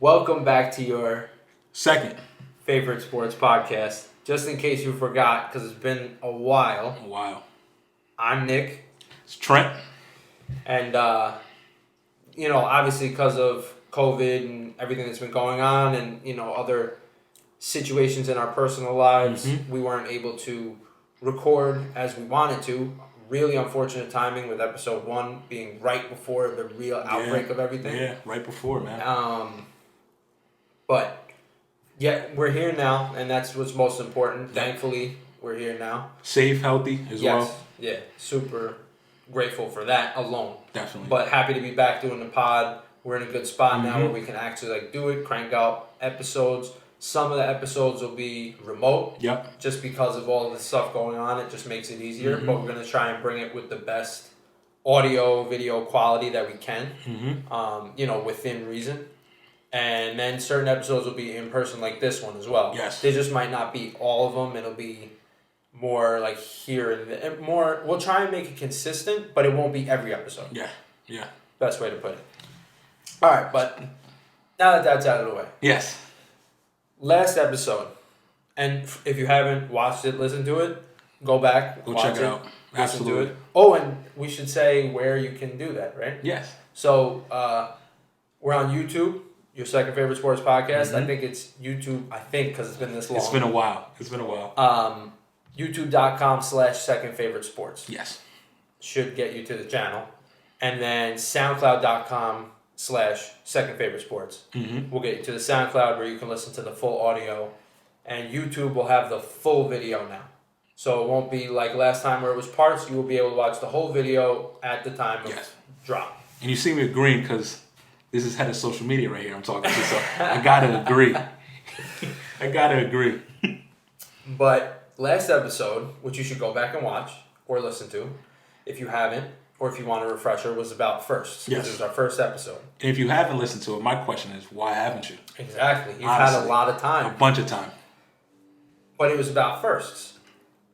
Welcome back to your second favorite sports podcast. Just in case you forgot, because it's been a while. I'm Nick. It's Trent. And, obviously because of COVID and everything that's been going on and, other situations in our personal lives, we weren't able to record as we wanted to. Really unfortunate timing with episode 1 being right before the real outbreak of everything. Yeah, right before, man. But yeah, we're here now, and that's what's most important. Thankfully, we're here now. Safe, healthy as well. Yeah, super grateful for that alone. Definitely. But happy to be back doing the pod. We're in a good spot now where we can actually do it, crank out episodes. Some of the episodes will be remote. Yep. Just because of all of the stuff going on, it just makes it easier. But we're going to try and bring it with the best audio, video quality that we can, within reason. And then certain episodes will be in person like this one as well. Yes. They just might not be all of them. It'll be more like here and more. We'll try and make it consistent, but it won't be every episode. Yeah. Best way to put it. All right, but now that that's out of the way. Yes. Last episode, and if you haven't watched it, listen to it, go back, Go watch check it out. Listen to Absolutely. it. Oh, and we should say where you can do that, right? Yes. So, we're on YouTube, your second favorite sports podcast. I think it's YouTube, because it's been this long. It's been a while. YouTube.com/second favorite sports. Yes. Should get you to the channel. And then SoundCloud.com/second favorite sports. We'll get you to the SoundCloud where you can listen to the full audio. And YouTube will have the full video now. So it won't be like last time where it was parts. You will be able to watch the whole video at the time of drop. And you see me agreeing because this is head of social media right here I'm talking to, so I gotta agree. But last episode, which you should go back and watch or listen to if you haven't, or if you want a refresher, was about firsts. Yes. It was our first episode. And if you haven't listened to it, my question is, why haven't you? Exactly. You've Honestly, had a lot of time. A bunch of time. But it was about firsts.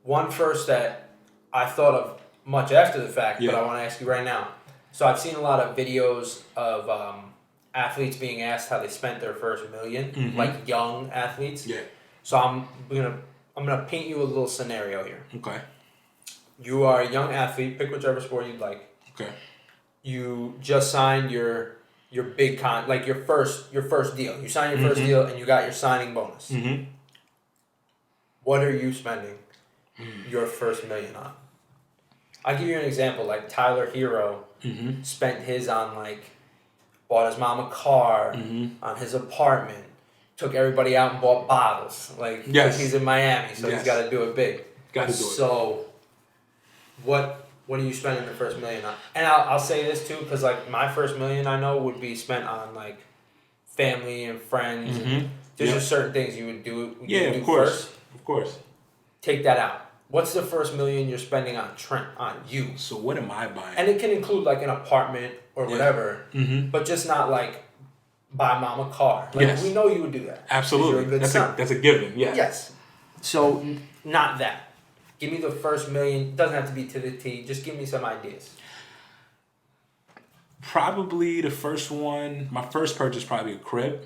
One first that I thought of much after the fact, but I want to ask you right now. So I've seen a lot of videos of athletes being asked how they spent their first million, like young athletes. Yeah. So I'm gonna paint you a little scenario here. Okay. You are a young athlete. Pick whichever sport you'd like. Okay. You just signed your big your first deal. You signed your first deal and you got your signing bonus. What are you spending your first million on? I'll give you an example. Like Tyler Hero spent his on bought his mom a car, on his apartment, took everybody out and bought bottles. He's in Miami, so he's got to do it big. Got to do it. So, what are you spending the first million on? And I'll say this too, because my first million I know would be spent on family and friends. And there's just certain things you would do. Of course. Of course. Take that out. What's the first million you're spending on Trent, on you? So what am I buying? And it can include an apartment or whatever, but just not buy mom a car. We know you would do that. Absolutely. You're a good son. That's a given. Yeah. Yes. So not that. Give me the first million. Doesn't have to be to the T. Just give me some ideas. Probably the first one. My first purchase probably a crib.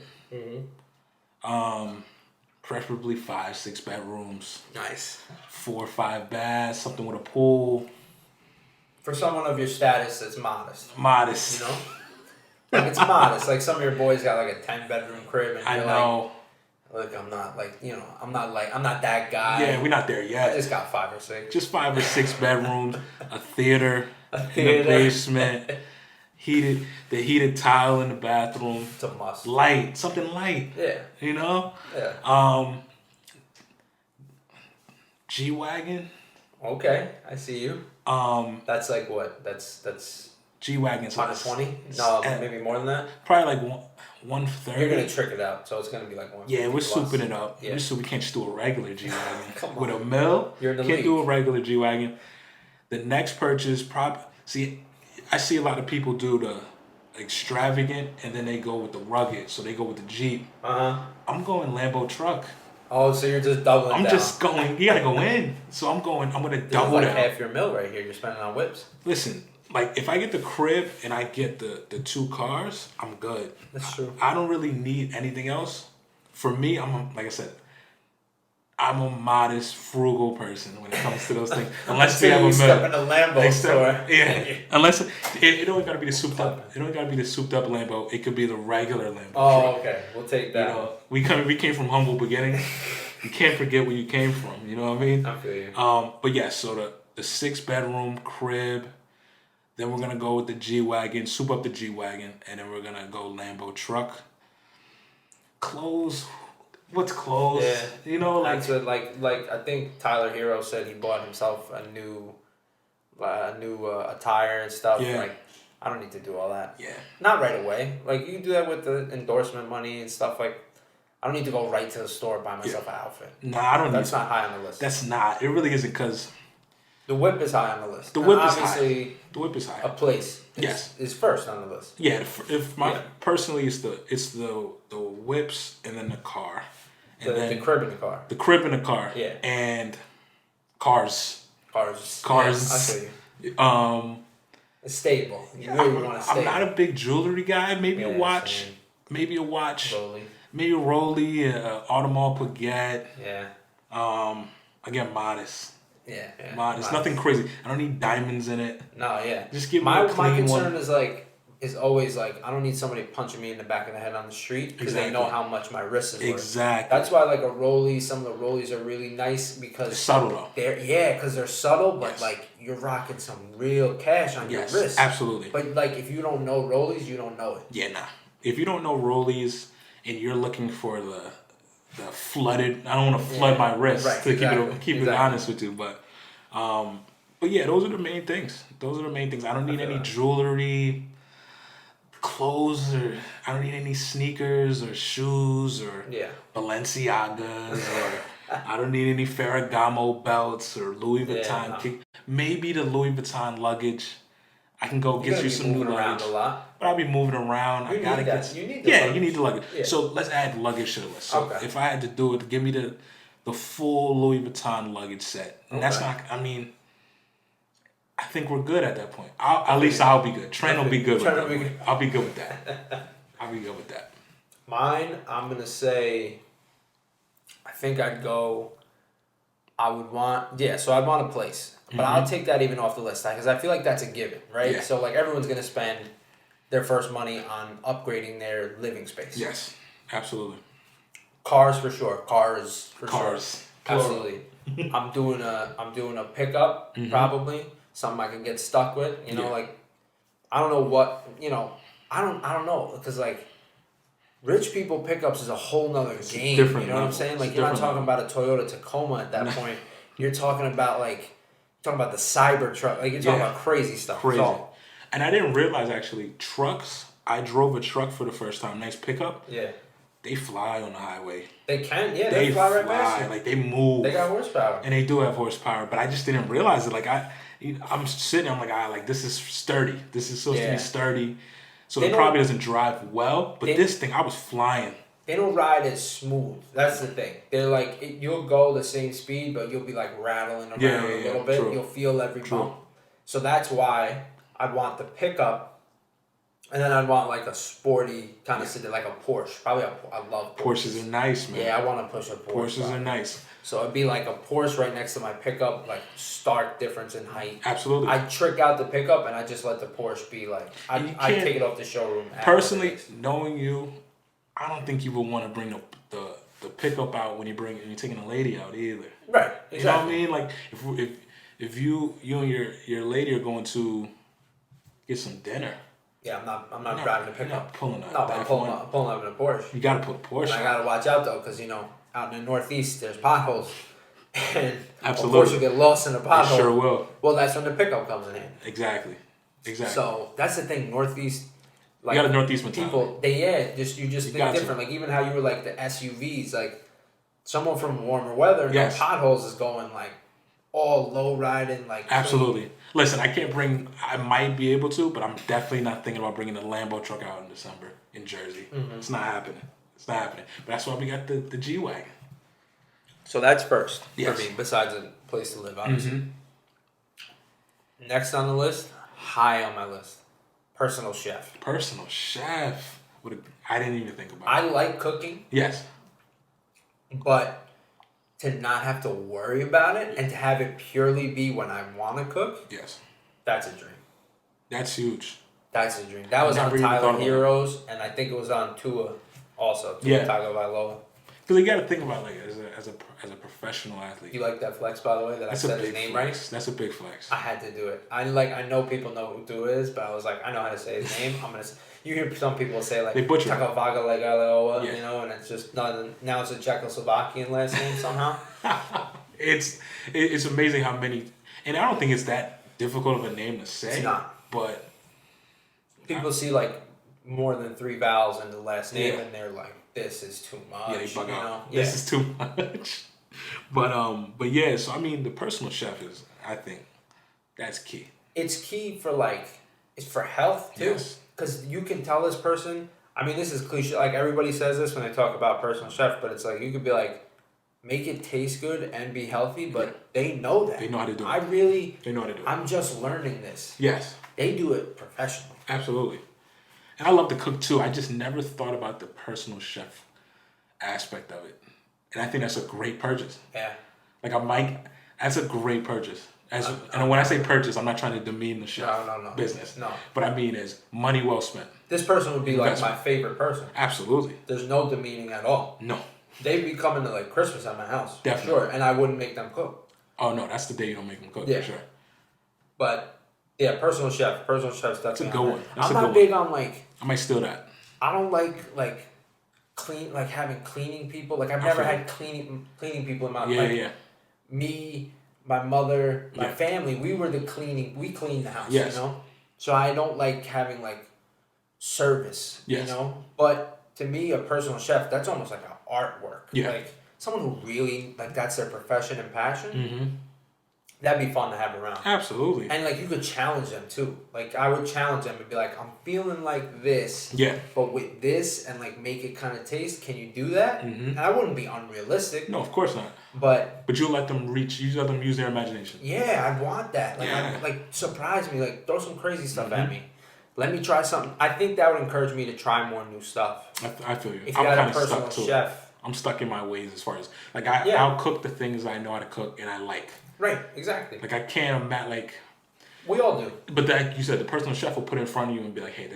Preferably 5-6 bedrooms. Nice. 4 or 5 baths. Something with a pool. For someone of your status, that's modest. Modest. It's modest. Some of your boys got a 10-bedroom crib, and I know. I'm not I'm not that guy. Yeah, we're not there yet. I just got 5 or 6. Just 5 or 6 bedrooms, a theater in the basement, the heated tile in the bathroom. It's a must. Something light. Yeah. Yeah. G-Wagon. Okay, I see you. That's what? That's G-Wagon's 120? No, maybe more than that. Probably 130. You're gonna trick it out, so it's gonna be 150. Yeah, we're souping it up. Yeah. We can't just do a regular G-Wagon. Come on. With a mill, You're in the can't league. do a regular G-Wagon. The next purchase, I see a lot of people do the extravagant and then they go with the rugged, so they go with the Jeep. I'm going Lambo truck. Oh, so you're just doubling down. I'm just going. You gotta go in. So I'm gonna double that. down. Half your mill right here. You're spending on whips. Listen, like if I get the crib and I get the 2 cars, I'm good. That's true. I don't really need anything else. For me, like I said, I'm a modest, frugal person when it comes to those things. Unless we have a step in a Lambo store. Yeah. Unless it don't gotta be the souped up. It don't gotta be the souped up Lambo. It could be the regular Lambo. Oh, truck. okay. We'll take that. You know, we came from humble beginnings. You can't forget where you came from. You know what I mean? I feel you. But yeah, so the 6-bedroom crib. Then we're gonna go with the G-Wagon, soup up the G-Wagon, and then we're gonna go Lambo truck. Clothes. What's clothes? Yeah. You know, like I think Tyler Hero said he bought himself a new attire and stuff. Yeah. Like, I don't need to do all that. Yeah. Not right away. Like, you can do that with the endorsement money and stuff. Like, I don't need to go right to the store and buy myself an outfit. Nah, I don't. That's not high on the list. That's not. It really isn't because the whip is high on the list. the whip is obviously, high. The whip is high. a place is first on the list. Yeah. Personally, it's the whips and then the car, and then the crib in the car. the crib in the car. Yeah. And cars. Cars. Yeah, I feel you. It's stable. You I'm, really want to stay. I'm not a big jewelry guy. Maybe a watch. Same. Maybe a watch. Slowly. Maybe a Rolly, Audemars Piguet. Yeah. Again, modest. Yeah. Modest. Nothing crazy. I don't need diamonds in it. No, yeah. Just give me my a clean concern one. is always like, I don't need somebody punching me in the back of the head on the street because they know how much my wrist is worth. Exactly. That's why like a Rollie, some of the Rollies are really nice because It's subtle though. Because they're subtle, but like you're rocking some real cash on your wrist. Absolutely. But like if you don't know Rollies, you don't know it. Yeah, nah. If you don't know Rollies and you're looking for the flooded, I don't want to flood my wrist to keep it honest with you, but yeah, those are the main things. I don't need any jewelry, clothes, or I don't need any sneakers or shoes or Balenciagas or I don't need any Ferragamo belts or Louis Vuitton. Maybe the Louis Vuitton luggage. I can go get you some new luggage. A lot. But I'll be moving around. You need that. You need the luggage. luggage. You need the luggage. Yeah. So let's add luggage to the list. So if I had to do it, give me the full Louis Vuitton luggage set. And that's not, I mean, I think we're good at that point. At least I'll be good. Trent will be good with that. I'll be good with that. Mine, I'm going to say, I think I'd want a place. But I'll take that even off the list because I feel like that's a given, right? Yeah. So like everyone's going to spend their first money on upgrading their living space. Yes, absolutely. Cars for sure. Cars. Absolutely. I'm doing a pickup probably, something I can get stuck with. You know, like I don't know what I don't know because like rich people pickups is a whole nother game. You know what I'm saying? Like you're not talking about a Toyota Tacoma at that point. You're talking about the Cybertruck. Like you're talking about crazy stuff. Crazy. And I didn't realize actually trucks. I drove a truck for the first time. Nice pickup. Yeah. They fly on the highway. They can, yeah. They fly right past you. Like they move. They got horsepower. And they do have horsepower, but I just didn't realize it. Like I'm sitting. I'm like, this is sturdy. This is supposed to be sturdy. So it probably doesn't drive well. But this thing, I was flying. They don't ride as smooth. That's the thing. They're like, you'll go the same speed, but you'll be like rattling around a little bit. True. You'll feel every bump. So that's why I'd want the pickup, and then I'd want like a sporty kind of sedan, like a Porsche. I love Porsches. Porsches are nice, man. Yeah, I want to push a Porsche. Porsches are nice. So it'd be like a Porsche right next to my pickup, like stark difference in height. Absolutely. I trick out the pickup and I just let the Porsche be like, I take it off the showroom. Personally, knowing you, I don't think you would want to bring the pickup out when you're taking a lady out either. Right. Exactly. You know what I mean? Like if you and your lady are going to get some dinner. Yeah, I'm not driving a pickup. Pulling up. No, I'm pulling up in a Porsche. You gotta put a Porsche. And I gotta watch out though, because out in the Northeast there's potholes, and absolutely, of course you get lost in a pothole. Sure will. Well, that's when the pickup comes in handy. Exactly. So that's the thing, Northeast. Like, you got a Northeast mentality. People, you just think different. Like even how you were like the SUVs, like someone from warmer weather, no potholes is going like all low riding, like absolutely. Clean. Listen, I might be able to, but I'm definitely not thinking about bringing a Lambo truck out in December in Jersey. Mm-hmm. It's not happening. But that's why we got the G-Wagon. So that's first for me, besides a place to live, obviously. Mm-hmm. Next on the list, high on my list. Personal chef. Personal chef. I didn't even think about I it. like cooking. Yes. But to not have to worry about it and to have it purely be when I want to cook. Yes. That's a dream. That's huge. That's a dream. That was on Tyler Heroes, and I think it was on Tua also. Tua Tagovailoa. Because you got to think about like as a professional athlete. You like that flex, by the way, that I said his name right? That's a big flex. I had to do it. I know people know who Tua is, but I was like, I know how to say his name. You hear some people say like Tagovailoa, you know, and it's just not. Now it's a Czechoslovakian last name somehow. It's amazing how many, and I don't think it's that difficult of a name to say. It's not. But people see like more than 3 vowels in the last name, and they're like, "This is too much." Yeah, they bug out. Yeah. This is too much. But yeah. So I mean, the personal chef is, I think, that's key. It's key for it's for health too, because you can tell this person. I mean, this is cliche. Like everybody says this when they talk about personal chef, but it's like you could be like, make it taste good and be healthy, but they know that. They know how to do it. They know how to do it. I'm just learning this. Yes. They do it professionally. Absolutely. And I love to cook too. I just never thought about the personal chef aspect of it. And I think that's a great purchase. Yeah. That's a great purchase. And when I say purchase, I'm not trying to demean the chef business. No. But I mean is money well spent. This person would be like my favorite person. Absolutely. There's no demeaning at all. No. They'd be coming to like Christmas at my house. Definitely. Sure. And I wouldn't make them cook. Oh no, that's the day you don't make them cook for sure. But yeah, personal chef's definitely. That's a good one. I'm not big on like. I might steal that. I don't like having cleaning people. Like I've never had cleaning people in my life. Yeah. Me, my mother, my family, we cleaned the house, yes. you know? So I don't like having like service, you know? But to me, a personal chef, that's almost like an artwork. Yeah. Like someone who really, like that's their profession and passion. That'd be fun to have around. Absolutely. And like you could challenge them too. Like I would challenge them and be like, I'm feeling like this. Yeah. But with this and like make it kind of taste, can you do that? And I wouldn't be unrealistic. No, of course not. But you let them use their imagination. Yeah, I'd want that. Like surprise me, like throw some crazy stuff at me. Let me try something. I think that would encourage me to try more new stuff. I feel you. If you got a personal chef. I'm stuck in my ways as far as like I'll cook the things I know how to cook and I like. Right, exactly. Like I can't like. We all do. But like you said, the personal chef will put it in front of you and be like, "Hey,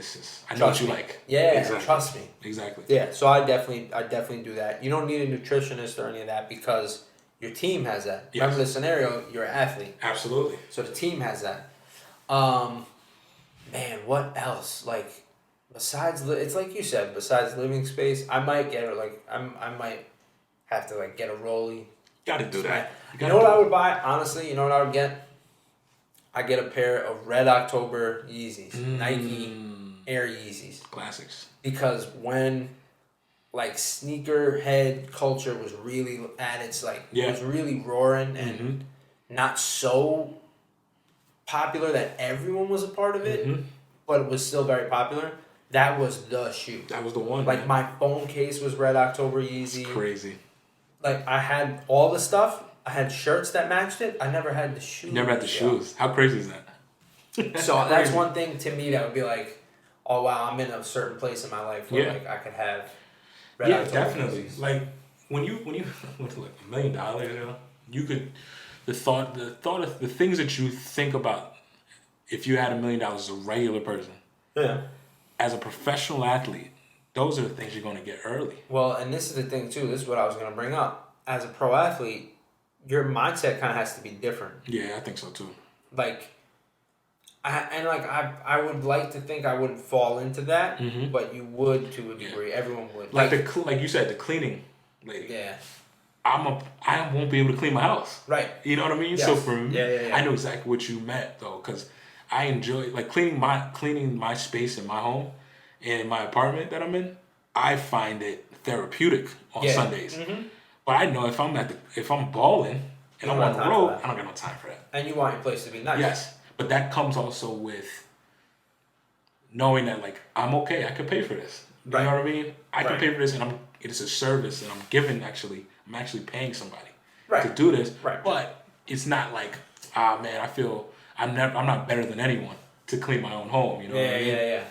I know what you like." Yeah, exactly. Trust me. Exactly. Yeah, so I definitely do that. You don't need a nutritionist or any of that because your team has that. Yes. Remember the scenario? You're an athlete. Absolutely. So the team has that. Man, what else? Like, besides it's like you said. Besides living space, I might get I might have to like get a rollie. Got to do that. You know what I would buy? Honestly, you know what I would get? I get a pair of Red October Yeezys, Nike Air Yeezys. Classics. Because when like sneakerhead culture was really at its was really roaring and not so popular that everyone was a part of it, but it was still very popular. That was the shoe. That was the one. Like my phone case was Red October Yeezy. It's crazy. Like I had all the stuff. I had shirts that matched it. I never had the shoes. You never had the shoes. How crazy is that? So that's one thing to me that would be like, oh wow, I'm in a certain place in my life where like I could have. Red October definitely. Yeezys. Like when you went to like $1 million, you know, you could the thought of the things that you think about if you had $1 million as a regular person. Yeah. As a professional athlete, those are the things you're going to get early. Well, and this is the thing too. This is what I was going to bring up. As a pro athlete, your mindset kind of has to be different. Yeah, I think so too. Like, I would like to think I wouldn't fall into that, but you would to a degree. Yeah. Everyone would. Like you said, the cleaning lady. Yeah. I won't be able to clean my house. Right. You know what I mean? Yes. So for me, yeah. I know exactly what you meant though, because I enjoy like cleaning my space in my home and my apartment that I'm in. I find it therapeutic on Sundays. But I know if I'm balling and I'm on the road, I don't got no time for that. And you want your place to be nice. Yes, but that comes also with knowing that like I'm okay. I can pay for this. You know what I mean? I can pay for this, and it's a service, and I'm actually paying somebody to do this. Right. But it's not like man, I feel I'm not better than anyone. to clean my own home. You know what I mean?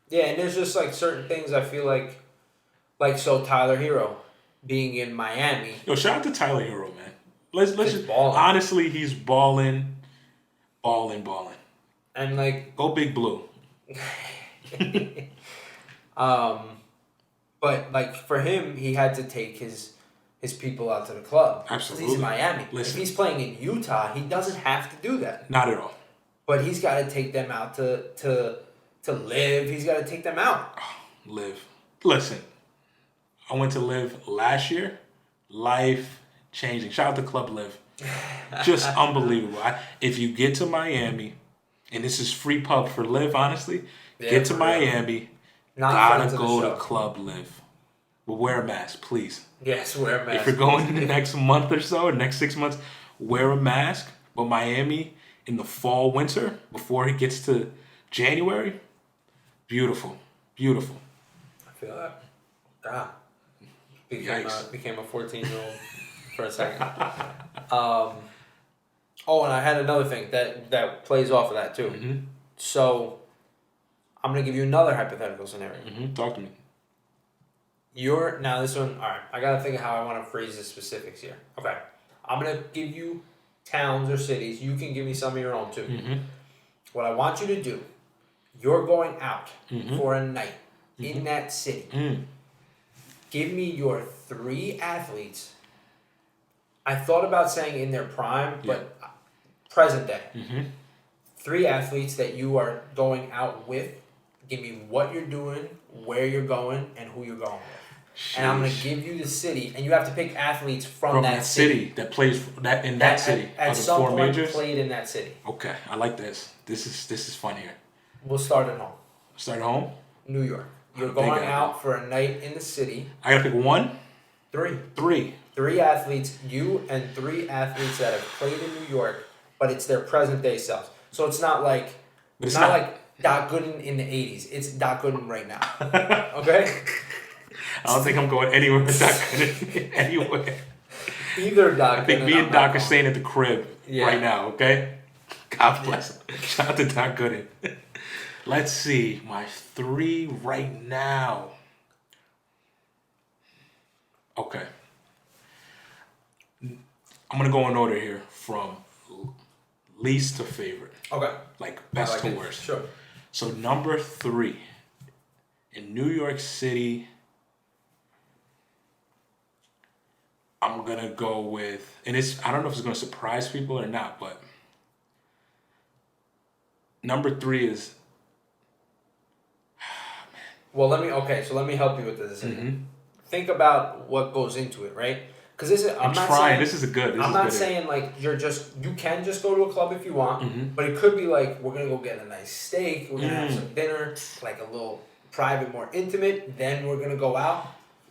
Yeah, and there's just like certain things I feel like so Tyler Hero being in Miami. Yo, shout out to Tyler Hero, man. Let's just balling. honestly, he's balling. And like go Big Blue. But like for him, he had to take his people out to the club. Absolutely. He's in Miami. Listen. If he's playing in Utah, he doesn't have to do that. Not at all. But he's got to take them out to live. He's got to take them out. Live. Listen, I went to Live last year. Life changing. Shout out to Club Live. Just unbelievable. If you get to Miami, and this is free pub for Live, honestly, get to Miami, gotta go to Club Live. But wear a mask, please. Yes, wear a mask. If you're going in the next month or so, or next 6 months, wear a mask. But Miami in the fall, winter, before it gets to January, beautiful. Beautiful. I feel that. God. Became a 14-year-old for a second. Oh, and I had another thing that plays off of that too. Mm-hmm. So, I'm gonna give you another hypothetical scenario. Mm-hmm. Talk to me. Now this one. All right, I gotta think of how I want to phrase the specifics here. Okay, I'm gonna give you towns or cities. You can give me some of your own too. Mm-hmm. What I want you to do, you're going out for a night in that city. Mm. Give me your 3 athletes. I thought about saying in their prime, but present day. Mm-hmm. 3 athletes that you are going out with. Give me what you're doing, where you're going, and who you're going with. Sheesh. And I'm going to give you the city, and you have to pick athletes from that city that plays in that city. At some point, played in that city. Okay, I like this. This is fun here. We'll start at home. Start at home. New York. You're going out for a night in the city. I gotta pick 1. 3. 3 athletes. You and 3 athletes that have played in New York, but it's their present day selves. So it's not like like Doc Gooden in the 80s. It's Doc Gooden right now. Okay? I don't think I'm going anywhere with Doc Gooden. Anywhere. Either Doc Gooden. I think me and Doc are staying at the crib right now, okay? God bless him. Shout out to Doc Gooden. Let's see. My 3 right now. Okay. I'm going to go in order here from least to favorite. Okay. Like best to worst. Sure. So number 3 in New York City, I'm gonna go with, and I don't know if it's gonna surprise people or not, but number 3 is. Well, let me help you with this. Mm-hmm. Think about what goes into it, right? Because this is. I'm not saying this is good. I'm not saying like you can just go to a club if you want, but it could be like we're gonna go get a nice steak, we're gonna have some dinner, like a little private, more intimate. Then we're gonna go out.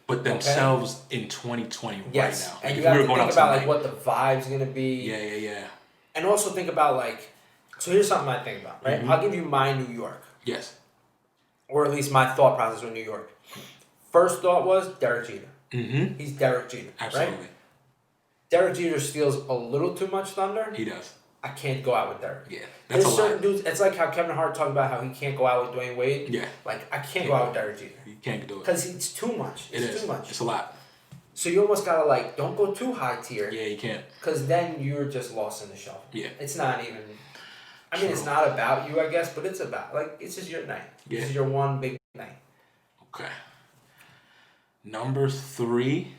But themselves in 2020 right now. And you have to think about like what the vibe's gonna be. Yeah. And also think about like, so here's something I think about, right? I'll give you my New York. Yes. Or at least my thought process with New York. First thought was Derek Jeter. Mm-hmm. He's Derek Jeter. Absolutely. Right? Derek Jeter steals a little too much thunder. He does. I can't go out with Derek. Yeah. There's certain dudes, it's like how Kevin Hart talked about how he can't go out with Dwayne Wade. Yeah. Like, I can't go out with Derek Jeter. You can't do it. Because it's too much. It's too much. It's a lot. So you almost gotta like, don't go too high tier. Yeah, you can't. Because then you're just lost in the shuffle. Yeah. It's not even, I mean, it's not about you, I guess, but it's about, like, it's just your night. Yeah. This is your one big night. Okay. Number 3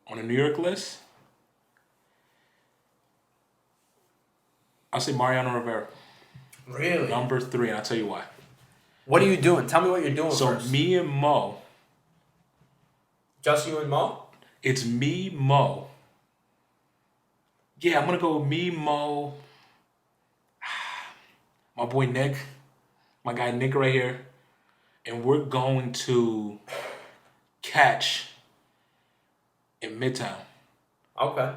on the New York list, I'll say Mariano Rivera. Really? Number 3, and I'll tell you why. What are you doing? Tell me what you're doing first. So me and Mo. Just you and Mo? It's me, Mo. Yeah, I'm going to go with me, Mo. My boy Nick. My guy Nick right here. And we're going to catch in Midtown. Okay.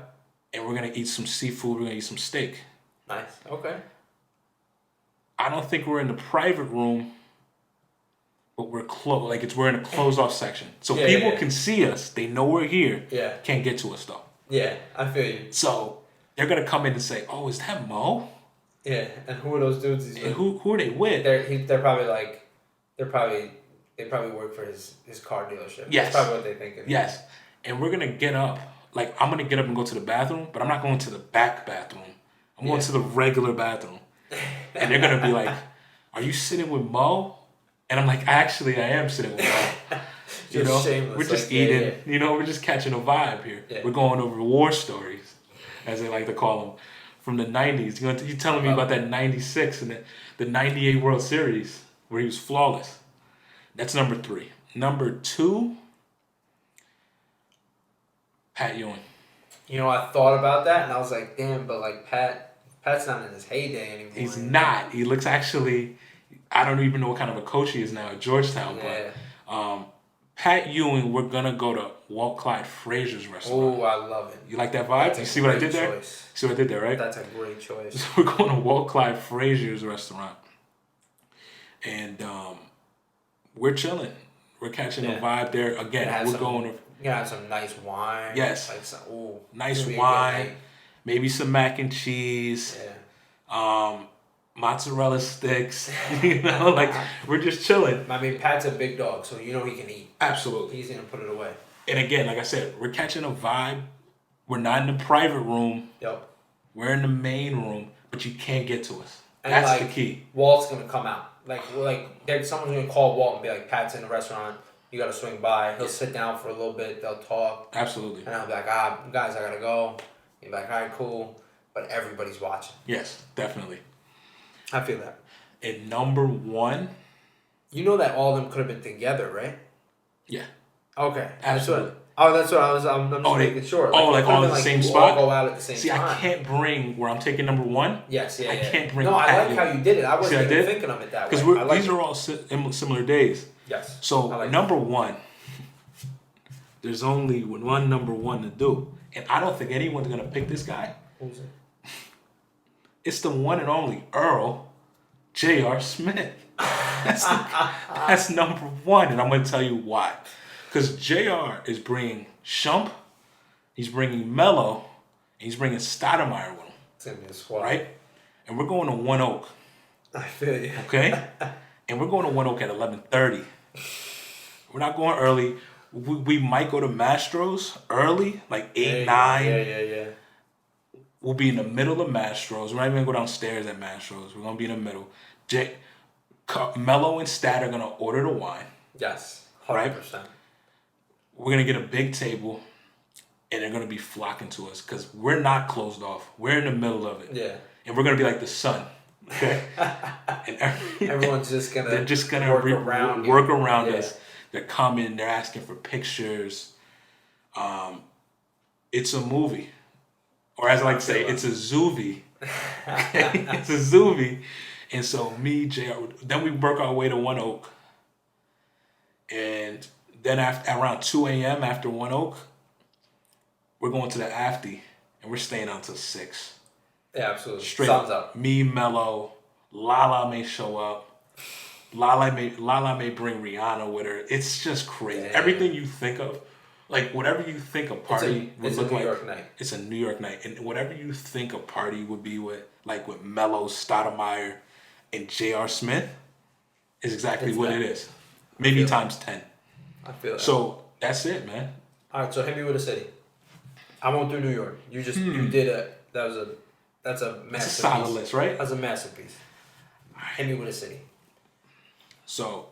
And we're going to eat some seafood. We're going to eat some steak. Nice. Okay. I don't think we're in the private room, but we're close. Like we're in a closed off section. So people can see us. They know we're here. Yeah. Can't get to us though. Yeah, I feel you. So they're going to come in and say, oh, is that Mo? Yeah, and who are those dudes? And who are they with? They're probably like, they probably work for his car dealership. Yes. That's probably what they're thinking. Yes. And we're gonna get up. Like, I'm gonna get up and go to the bathroom, but I'm not going to the back bathroom. I'm going to the regular bathroom. And they're gonna be like, "Are you sitting with Mo?" And I'm like, "Actually, I am sitting with Mo." You know, shameless. we're just like, eating. Yeah. You know, we're just catching a vibe here. Yeah. We're going over war stories, as they like to call them, from the '90s. You telling me about that '96 and the '98 World Series where he was flawless. That's number 3. Number 2, Pat Ewing. You know, I thought about that and I was like, damn, but like Pat's not in his heyday anymore. He's not. He looks actually. I don't even know what kind of a coach he is now at Georgetown, Yeah. but Pat Ewing, we're gonna go to Walt Clyde Frazier's restaurant. Oh, I love it. You like that vibe? You see what I did there? Choice. See what I did there, right? That's a great choice. So we're going to Walt Clyde Frazier's restaurant, and we're chilling. We're catching a vibe there. Again, we're going to. You gotta have some nice wine. Yes. Like some, nice wine, maybe some mac and cheese. Yeah. Mozzarella sticks. You know, like we're just chilling. I mean, Pat's a big dog, so you know he can eat. Absolutely. He's gonna put it away. And again, like I said, we're catching a vibe. We're not in the private room. Yep. We're in the main room, but you can't get to us. And That's like, the key. Walt's gonna come out. Someone's gonna call Walt and be like, Pat's in the restaurant. You gotta swing by. He'll sit down for a little bit. They'll talk. Absolutely. And I'll be like, guys, I gotta go. He'll be like, all right, cool. But everybody's watching. Yes, definitely. I feel that. And number 1. You know that all of them could have been together, right? Yeah. Okay. Absolutely. That's what I was. I'm just making sure. Like all in the same spot. All go out at the same See, time. I can't bring where I'm taking number 1. Yes, yeah. I can't bring. No, I Pat like how you did it. I wasn't See, even thinking of it that way. Because these are all similar days. Yes. So like number 1, there's only one number 1 to do, and I don't think anyone's gonna pick this guy. Who's it? It's the one and only Earl J.R. Smith. That's number 1, and I'm gonna tell you why. Because J.R. is bringing Shump, he's bringing Melo, and he's bringing Stoudemire with him. It's gonna be a squad. Right? And we're going to One Oak. I feel you. Okay? And we're going to One Oak at 11:30. We're not going early. We might go to Mastro's early, like 8, 9. Yeah. We'll be in the middle of Mastro's. We're not even going to go downstairs at Mastro's. We're going to be in the middle. Melo and Stat are going to order the wine. Yes. 100%. Right? We're going to get a big table, and they're going to be flocking to us because we're not closed off. We're in the middle of it. Yeah. And we're going to be like the sun. Okay? And everyone's just going to they're just going to work around us. They're coming. They're asking for pictures. It's a movie. Or as I like to say, it's a zoovie. It's a zoovie. And so me, JR, then we work our way to One Oak. And then around 2 a.m. after One Oak, we're going to the Afty. And we're staying until 6. Yeah, absolutely. Straight Thumbs up. up. Me, Melo, Lala may show up. Lala may bring Rihanna with her. It's just crazy. Damn. Everything you think of. Like, whatever you think a party would look like. It's a New York night. It's a New York night. And whatever you think a party would be with, like with Melo, Stoudemire, and J.R. Smith, is exactly what it is. Maybe times 10. I feel that. So, that's it, man. All right, so hit me with a city. I won't do New York. You did that's a masterpiece. That's a solid list, right? That's a masterpiece. Hit me with a city. So,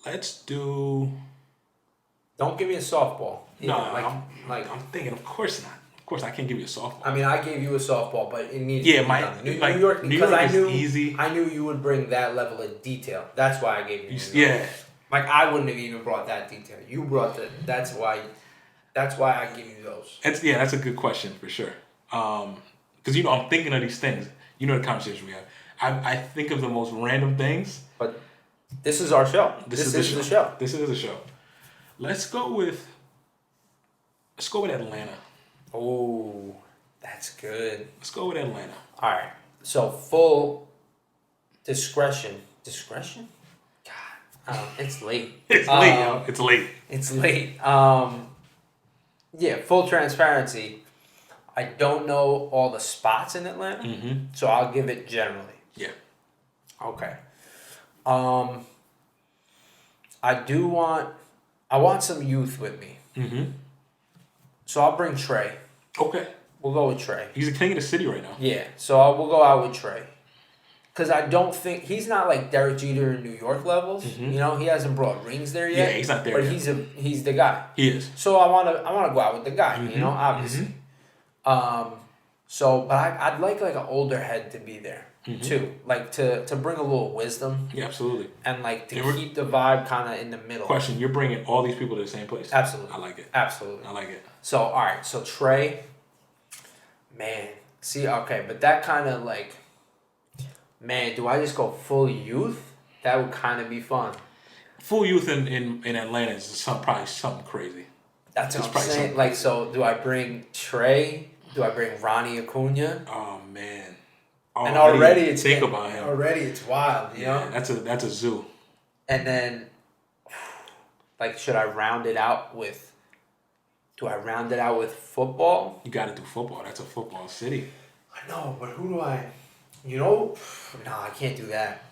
let's do... Don't give me a softball. No, I'm thinking, of course not. Of course, I can't give you a softball. I mean, I gave you a softball, but it needs Yeah, to be done. New York, because I knew is easy. I knew you would bring that level of detail. That's why I gave you. Yeah. Like I wouldn't have even brought that detail. You brought That's why I give you those. That's a good question for sure. Because I'm thinking of these things. You know the conversation we have. I think of the most random things. But this is our show. This is the show. This is the show. Let's go with Atlanta. Oh, that's good. Let's go with Atlanta. All right. So full discretion. Discretion? God, it's late. It's late, yo. It's late. It's late. Yeah, full transparency. I don't know all the spots in Atlanta, so I'll give it generally. Yeah. Okay. I want some youth with me. So I'll bring Trey. Okay. We'll go with Trey. He's the king of the city right now. Yeah, so we'll go out with Trey. Because I don't think he's not like Derek Jeter in New York levels. You know, he hasn't brought rings there yet. Yeah, he's not there but yet. he's the guy. He is. So I wanna go out with the guy. You know, obviously. But I'd like an older head to be there too, like to bring a little wisdom. Yeah, absolutely. And like to keep the vibe kind of in the middle. Question: you're bringing all these people to the same place? Absolutely. I like it. Absolutely. I like it. So all right, so Trey. Man, see, okay, but that kind of like. Man, do I just go full youth? That would kind of be fun. Full youth in Atlanta is probably something crazy. That's what I'm saying. Like, so do I bring Trey? Do I bring Ronnie Acuna? Oh man! And already it's about him. Already it's wild, you know. That's a zoo. And then, like, should I round it out with? Do I round it out with football? You got to do football. That's a football city. I know, but who do I? You know, no, I can't do that.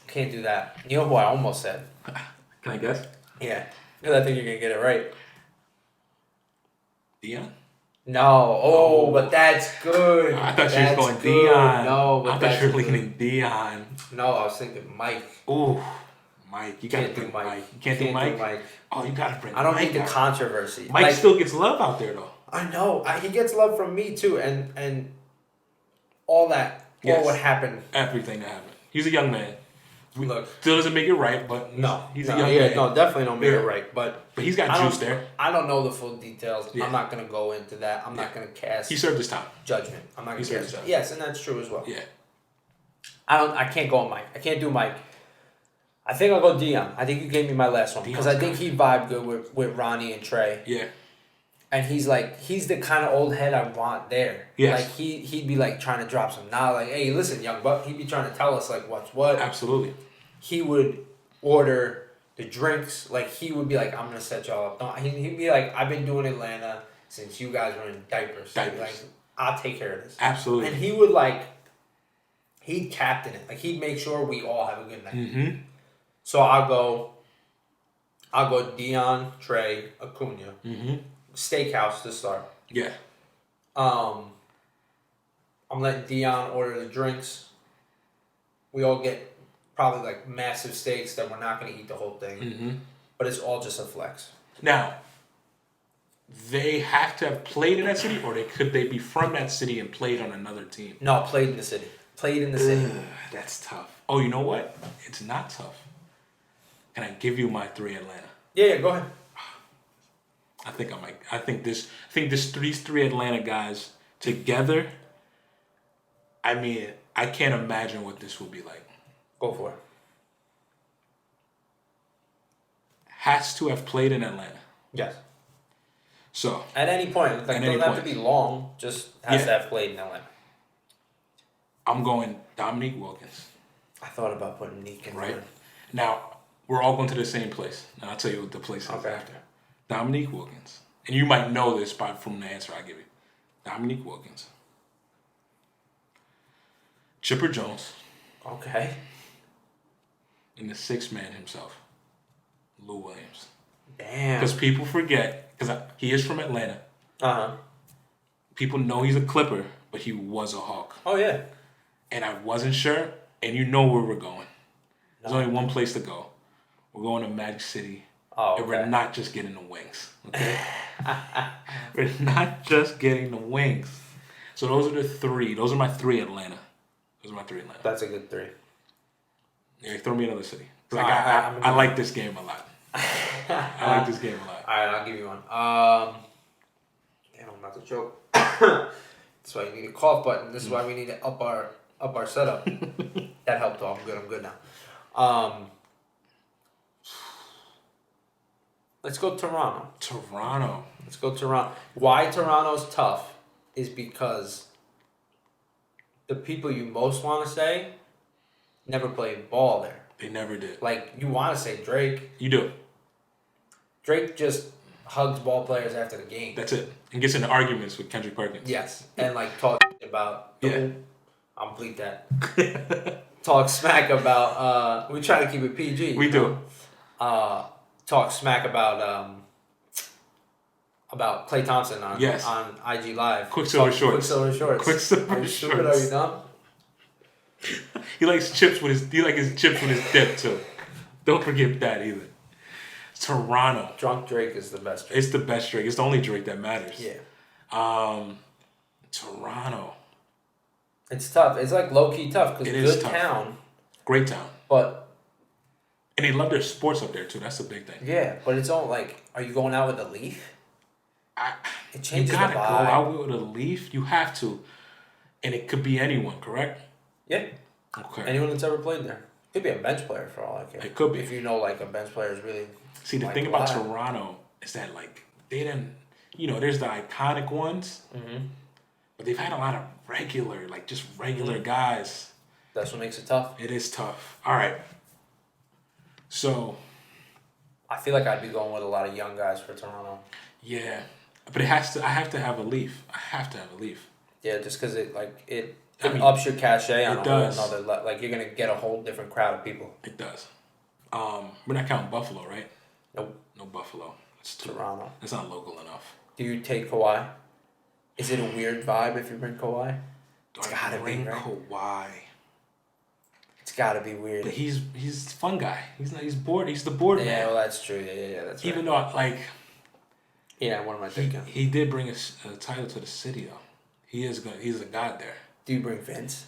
Can't do that. You know who I almost said? Can I guess? Yeah, because I think you're gonna get it right. Dion? No. But that's good. I thought you were going Dion. No, but I thought you were leaning Dion. No, I was thinking Mike. Ooh, Mike. You gotta bring Mike. You can't do Mike? Oh, you gotta bring Mike. I don't need the controversy. Mike still gets love out there, though. I know. He gets love from me, too. And all that. Yes. What would happen? Everything that happened. He's a young man. Look, still doesn't make it right, but he's a young man. No, definitely don't make it right. But he's got juice there. I don't know the full details. Yeah. I'm not gonna go into that. I'm not gonna cast. He served his time. Judgment. I'm not gonna cast judgment. Yes, and that's true as well. Yeah. I can't go on Mike. I can't do Mike. I think I'll go Dion. I think you gave me my last one because I think he vibed good with Ronnie and Trey. Yeah. And he's the kind of old head I want there. Yes. Like he'd be like trying to drop some knowledge. Like, hey, listen, young buck. He'd be trying to tell us like what's what. Absolutely. He would order the drinks. Like he would be like, I'm gonna set y'all up. No, he'd be like, I've been doing Atlanta since you guys were in diapers. Like, I'll take care of this. Absolutely. And he'd captain it. Like he'd make sure we all have a good night. So I'll go Dion, Trey, Acuna. Steakhouse to start. Yeah. I'm letting Dion order the drinks. We all get probably like massive steaks that we're not going to eat the whole thing. But it's all just a flex. Now, they have to have played in that city, or could they be from that city and played on another team? No, played in the city. Played in the city. That's tough. Oh, you know what? It's not tough. Can I give you my 3 Atlanta? Yeah, go ahead. I think these 3 Atlanta guys together. I mean, I can't imagine what this will be like. Go for it. Has to have played in Atlanta. Yes. So at any point, like doesn't have to be long. Just has to have played in Atlanta. I'm going Dominique Wilkins. I thought about putting Neek in right now. We're all going to the same place, and I'll tell you what the place is after. Dominique Wilkins. And you might know this from the answer I give you. Dominique Wilkins. Chipper Jones. Okay. And the 6th man himself, Lou Williams. Damn. Because people forget, because he is from Atlanta. People know he's a Clipper, but he was a Hawk. Oh, yeah. And I wasn't sure, and you know where we're going. There's only one place to go. We're going to Magic City. Oh, okay. And we're not just getting the wings, okay? We're not just getting the wings. So those are the 3. Those are my 3 Atlanta. That's a good 3. Yeah, throw me another city. I like this game a lot. I like this game a lot. All right, I'll give you one. Damn, I'm about to choke. That's why you need a cough button. This is why we need to up our setup. That helped though. I'm good now. Let's go Toronto. Let's go Toronto. Why Toronto's tough is because the people you most want to say never played ball there. They never did. Like, you want to say Drake. You do. Drake just hugs ball players after the game. That's it. And gets into arguments with Kendrick Perkins. Yes, and like talk about. Yeah. I'll bleep that. Talk smack about. We try to keep it PG. We do. Talk smack about Klay Thompson on IG Live. Quicksilver Shorts. Quicksilver Shorts. Quicksilver Are you Shorts. stupid? Are you dumb? He likes chips with his dip too. Don't forget that either. Toronto. Drunk Drake is the best Drake. It's the best Drake. It's the only Drake that matters. Yeah. Toronto. It's tough. It's like low key tough because good tough. town. Great town. But. And they love their sports up there too. That's the big thing. Yeah, but it's all like, are you going out with a Leaf? It changes you gotta the vibe. go out with a Leaf. You have to, and it could be anyone. Correct? Yeah. Okay. Anyone that's ever played there. Could be a bench player for all I care. It could be. If you know, like, a bench player is really. See, the thing about Toronto is that, like, they didn't. There's the iconic ones, but they've had a lot of regular guys. That's what makes it tough. It is tough. All right. So. I feel like I'd be going with a lot of young guys for Toronto. Yeah, but I have to have a Leaf. I have to have a Leaf. Yeah, just because it ups your cachet on a whole another like you're gonna get a whole different crowd of people. It does. We're not counting Buffalo, right? Nope. No Buffalo. It's Toronto. It's not local enough. Do you take Kawhi? Is it a weird vibe if you bring Kawhi? It's gotta be, right? Kawhi. It's gotta be weird. But he's a fun guy. He's bored. He's the board man. Yeah, well that's true. Yeah, that's right. Even though yeah, what am I thinking? He did bring a title to the city though. He's a god there. Do you bring Vince?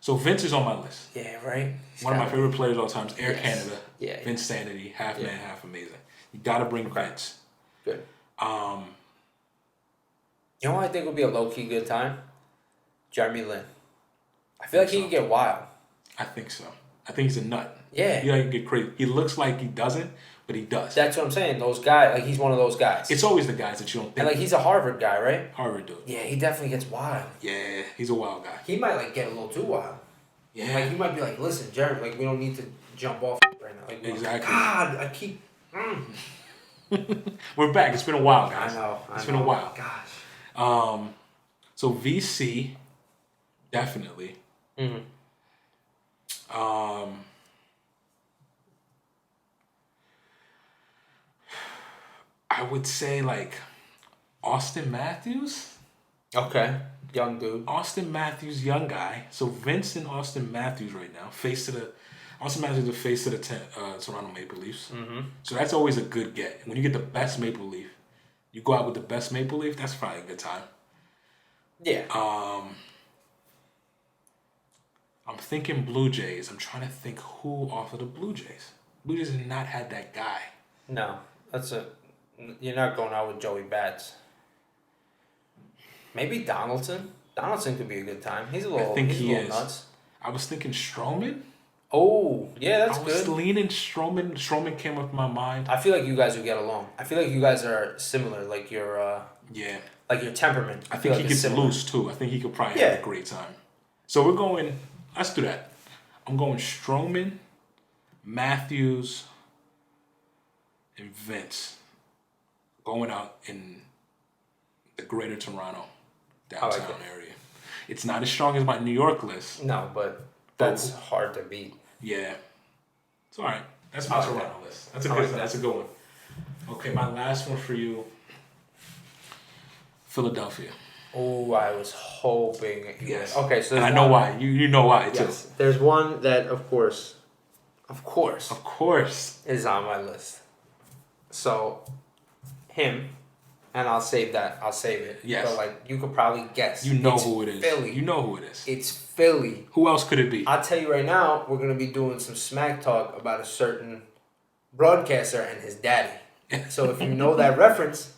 So Vince is on my list. Yeah, right. One of my favorite players of all time is Air Canada. Yeah. Vince Sanity, half man, half amazing. You gotta bring Vince. Good. You know what I think would be a low key good time? Jeremy Lin. I feel like he can get wild. I think so. I think he's a nut. Yeah. He can get crazy. He looks like he doesn't, but he does. That's what I'm saying. Those guys, like he's one of those guys. It's always the guys that you don't think. And like he's a Harvard guy, right? Harvard dude. Yeah, he definitely gets wild. Yeah, he's a wild guy. He might like get a little too wild. Yeah. Like he might be like, listen, Jeremy, like we don't need to jump off right now. Like, exactly. God, I keep. We're back. It's been a while, guys. I know. It's been a while. Gosh. So VC, definitely. I would say like Austin Matthews. Okay. Young dude. Austin Matthews, young guy. So Vince and Austin Matthews right now, Austin Matthews is the face to the Toronto Maple Leafs. So that's always a good get. When you get the best Maple Leaf, you go out with the best Maple Leaf, that's probably a good time. Yeah. I'm thinking Blue Jays. I'm trying to think who off of the Blue Jays. Blue Jays have not had that guy. No. You're not going out with Joey Bats. Maybe Donaldson. Donaldson could be a good time. He's a little nuts. I was thinking Stroman. Oh, yeah, that's good. I was leaning Stroman. Stroman came up in my mind. I feel like you guys would get along. I feel like you guys are similar, like your like your temperament. I think he gets loose too. I think he could probably have a great time. So we're going. Let's do that. I'm going Stroman, Matthews, and Vince. Going out in the greater Toronto downtown area. It's not as strong as my New York list. No, but that's hard to beat. Yeah. It's all right. That's my Toronto list. That's a good one. Okay, my last one for you. Philadelphia. Oh, I was hoping. Yes. Okay, so and I know why. You know why too. Yes. There's one that, of course, is on my list. So, him, and I'll save that. I'll save it. Yes. But like, you could probably guess. You know who it is. Philly. You know who it is. It's Philly. Who else could it be? I'll tell you right now, we're gonna be doing some smack talk about a certain broadcaster and his daddy. So if you know that reference.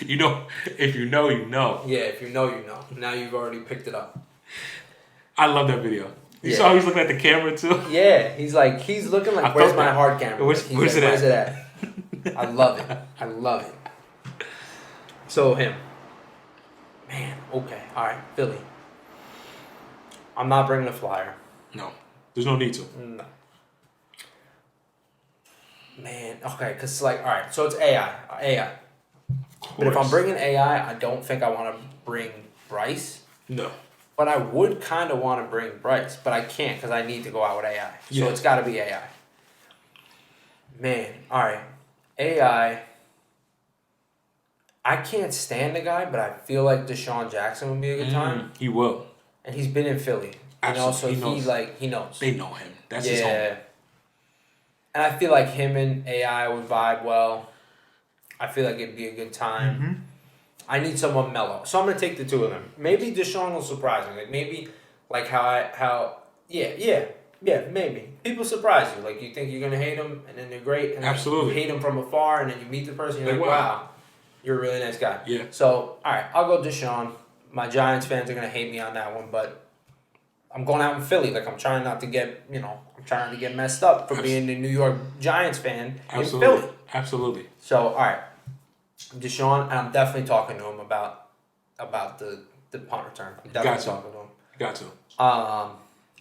You know, if you know, you know. Yeah, if you know, you know. Now you've already picked it up. I love that video. You saw he's looking at the camera too? Yeah, he's looking like, where's my hard camera? Where's it at? I love it. So him. Man, okay. All right, Philly. I'm not bringing a flyer. No, there's no need to. No. Man, okay, because like, all right, so it's AI. But if I'm bringing AI, I don't think I want to bring Bryce. No. But I would kind of want to bring Bryce, but I can't because I need to go out with AI. So it's got to be AI. Man, all right, AI. I can't stand the guy, but I feel like Deshaun Jackson would be a good time. He will. And he's been in Philly. Absolutely. You know, so he knows. They know him. That's his home. And I feel like him and AI would vibe well. I feel like it'd be a good time. Mm-hmm. I need someone mellow. So I'm going to take the two of them. Maybe Deshaun will surprise me. Like, maybe, like, maybe. People surprise you. Like, you think you're going to hate them, and then they're great. And Absolutely. you hate them from afar, and then you meet the person, you're like, wow, you're a really nice guy. Yeah. So, all right, I'll go Deshaun. My Giants fans are going to hate me on that one, but I'm going out in Philly. Like, I'm trying not to get, I'm trying to get messed up for being a New York Giants fan in Philly. Absolutely. So, all right, Deshaun, and I'm definitely talking to him about the punt return. I'm definitely talking to him. Got to.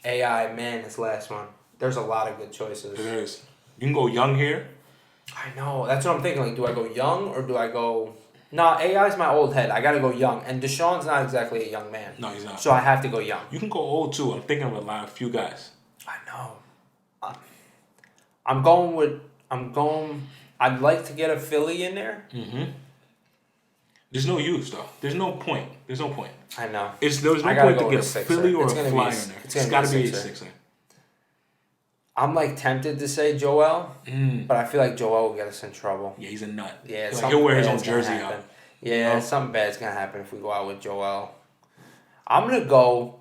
AI, man, this last one. There's a lot of good choices. There is. You can go young here. I know. That's what I'm thinking. Like, do I go young or do I go... Nah, AI's my old head. I got to go young. And Deshaun's not exactly a young man. No, he's not. So I have to go young. You can go old, too. I'm thinking of a few guys. I know. I'd like to get a Philly in there. Mm-hmm. There's no use, though. There's no point. I know. There's no point to get a Philly or a Flyer in there. It's got to be a sixer. I'm like tempted to say Joel, but I feel like Joel will get us in trouble. Yeah, he's a nut. Yeah, he'll wear his own jersey out. Yeah, something bad's gonna happen if we go out with Joel. I'm gonna go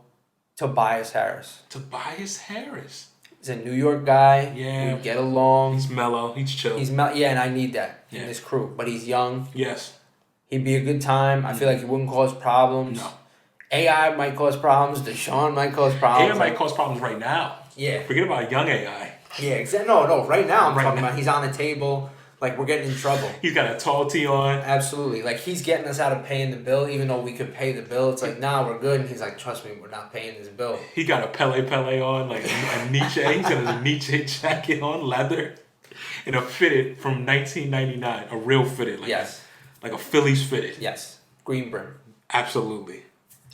Tobias Harris. Tobias Harris. He's a New York guy. Yeah, we get along. He's mellow. He's chill. Yeah, and I need that in this crew. But he's young. Yes. He'd be a good time. I feel like he wouldn't cause problems. No. AI might cause problems. Deshaun might cause problems. AI might cause problems right now. Yeah. Forget about young AI. Yeah, exactly. No. Right now I'm talking about he's on the table. Like, we're getting in trouble. He's got a tall tee on. Absolutely. Like, he's getting us out of paying the bill, even though we could pay the bill. It's like, nah, we're good. And he's like, trust me, we're not paying this bill. He got a Pele on, like a Nietzsche. He's got a Nietzsche jacket on, leather, and a fitted from 1999. A real fitted. Like a Phillies fitted. Yes. Green brim. Absolutely.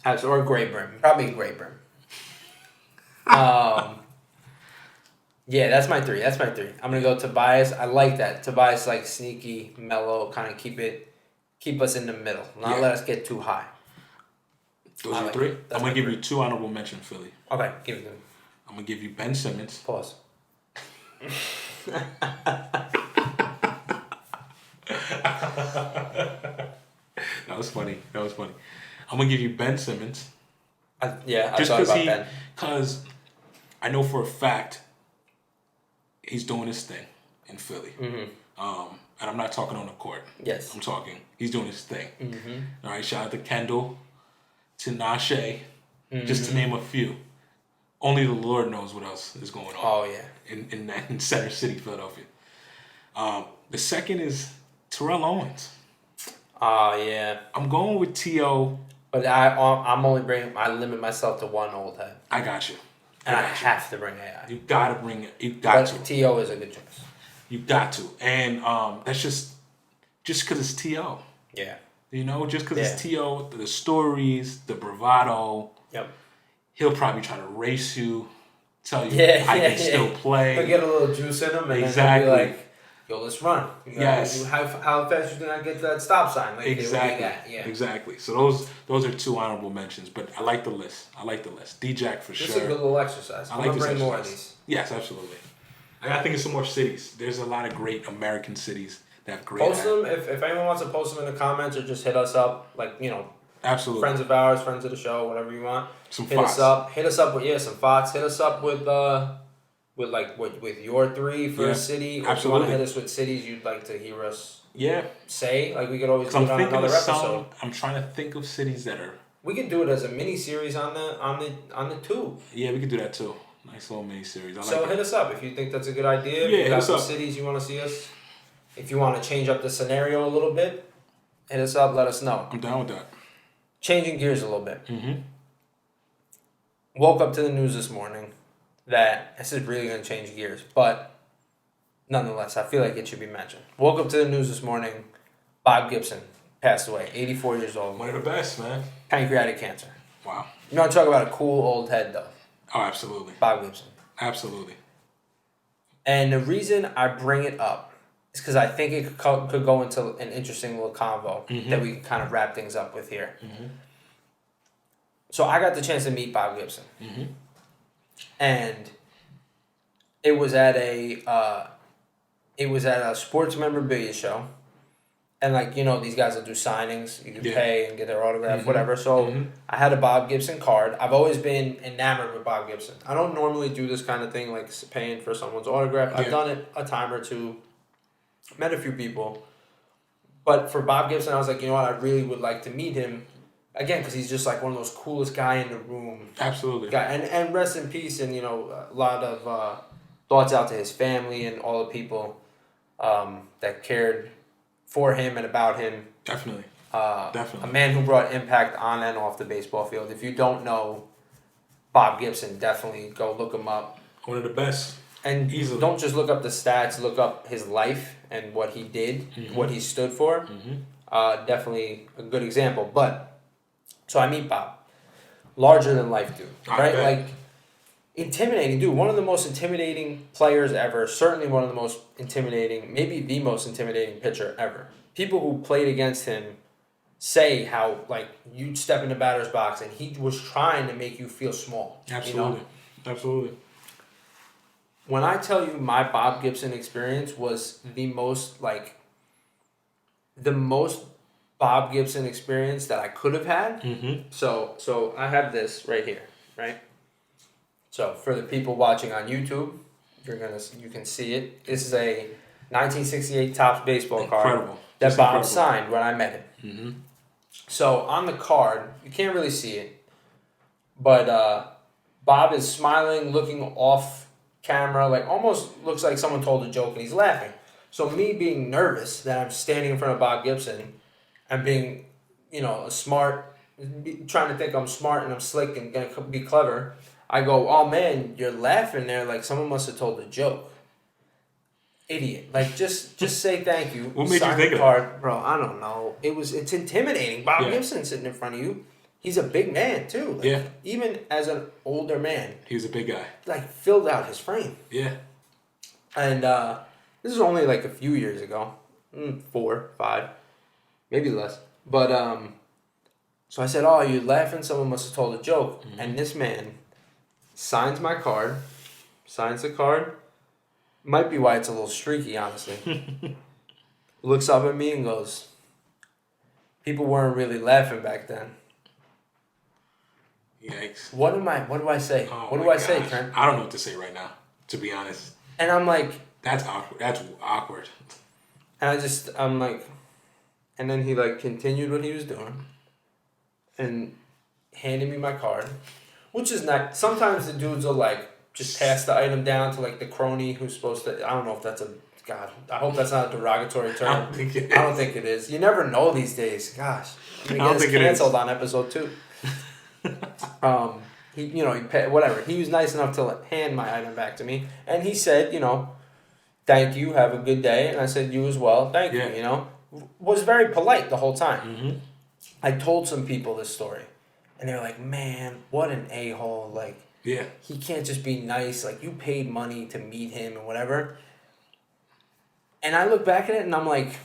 Or gray brim. Probably gray brim. Yeah, that's my three. I'm gonna go Tobias. I like that. Tobias, like, sneaky, mellow, kind of keep us in the middle. Not let us get too high. Those are three. I'm gonna give you two honorable mentions, Philly. Okay, give them. I'm gonna give you Ben Simmons. Pause. That was funny. I'm gonna give you Ben Simmons. I thought about Ben. Because I know for a fact he's doing his thing in Philly. Mm-hmm. And I'm not talking on the court. Yes. I'm talking, he's doing his thing. Mm-hmm. All right, shout out to Kendall, to Nashe, just to name a few. Only the Lord knows what else is going on. Oh, yeah. In Center City, Philadelphia. The second is Terrell Owens. Oh, yeah. I'm going with T.O. But I limit myself to one old head. I got you. And I have to bring AI. You gotta bring it. You got to. T.O. is a good choice. You got to. And that's just because it's T.O. Yeah. You know, just because it's T.O., the stories, the bravado. Yep. He'll probably try to race you, tell you I can still play. He'll get a little juice in him and then he'll be like, yo, let's run. Yes. How fast you think I get to that stop sign? Like, exactly. Yeah. Exactly. So those are two honorable mentions, but I like the list. D-Jack for sure. This is a good little exercise. I'm going to bring more of these. Yes, absolutely. I got to think of some more cities. There's a lot of great American cities that have great... Post them. If anyone wants to post them in the comments or just hit us up, like, absolutely. Friends of ours, friends of the show, whatever you want. Some hit us up. Hit us up with some thoughts. Hit us up with your three for a city. Or absolutely. if you want to hit us with cities you'd like to hear us say, like, we could always do it on another episode. I'm trying to think of cities that are... We could do it as a mini series on the tube. Yeah, we could do that too. Nice little mini series. Hit us up if you think that's a good idea. If you got some cities you want to see us. If you want to change up the scenario a little bit, hit us up. Let us know. I'm down with that. Changing gears a little bit. Mm-hmm. Woke up to the news this morning that this is really going to change gears, but nonetheless, I feel like it should be mentioned. Woke up to the news this morning. Bob Gibson passed away, 84 years old. One of the best, man. Pancreatic cancer. Wow. You want to talk about a cool old head, though? Oh, absolutely. Bob Gibson. Absolutely. And the reason I bring it up is because I think it could go into an interesting little convo that we can kind of wrap things up with here. So I got the chance to meet Bob Gibson. And it was at a sports memorabilia show. And, like, you know, these guys will do signings. You can pay and get their autograph, whatever. So I had a Bob Gibson card. I've always been enamored with Bob Gibson. I don't normally do this kind of thing, like paying for someone's autograph. I've done it a time or two. Met a few people. But for Bob Gibson, I was like, you know what? I really would like to meet him. Again, because he's just, like, one of those coolest guy in the room. Absolutely. Guy. And rest in peace, and, you know, a lot of thoughts out to his family and all the people that cared for him and about him. Definitely. A man who brought impact on and off the baseball field. If you don't know Bob Gibson, definitely go look him up. One of the best. And easily. Don't just look up the stats, look up his life and what he did, what he stood for. Definitely a good example. But, so I meet Bob. Larger than life dude, right? Like, intimidating dude. One of the most intimidating players ever. Certainly one of the most intimidating, maybe the most intimidating pitcher ever. People who played against him say how, like, you'd step in the batter's box and he was trying to make you feel small. Absolutely. You know? Absolutely. When I tell you my Bob Gibson experience was the most Bob Gibson experience that I could have had. So I have this right here, right? So for the people watching on YouTube, you can see it. This is a 1968 Topps baseball card that Bob signed when I met him. So on the card, you can't really see it, but Bob is smiling, looking off camera, like almost looks like someone told a joke and he's laughing. So me being nervous that I'm standing in front of Bob Gibson and being, you know, trying to think I'm smart and I'm slick and gonna be clever, I go, oh man, you're laughing there like someone must have told a joke. Idiot. Like, just say thank you. What made you think of that? Bro, I don't know. It's intimidating. Bob Gibson sitting in front of you. He's a big man, too. Like, even as an older man. He was a big guy. Like, filled out his frame. Yeah. And this is only like a few years ago. 4, 5. Maybe less. But, so I said, oh, you're laughing? Someone must have told a joke. And this man signs my card. Signs the card. Might be why it's a little streaky, honestly. Looks up at me and goes, people weren't really laughing back then. Yikes. What do I say? Oh, what do I say, Trent? I don't know what to say right now, to be honest. And I'm like... That's awkward. That's awkward. And I'm like... And then he, like, continued what he was doing. And handed me my card. Which is not... Sometimes the dudes will, like, just pass the item down to, like, the crony who's supposed to... I don't know if that's a... God, I hope that's not a derogatory term. I don't think it is. I don't think it is. You never know these days. Gosh. I'm going to get us canceled on episode 2. He was nice enough to hand my item back to me, and he said, thank you, have a good day, and I said, you as well, thank you, was very polite the whole time. I told some people this story, and they were like, man, what an a-hole, like, he can't just be nice, like, you paid money to meet him and whatever, and I look back at it, and I'm like,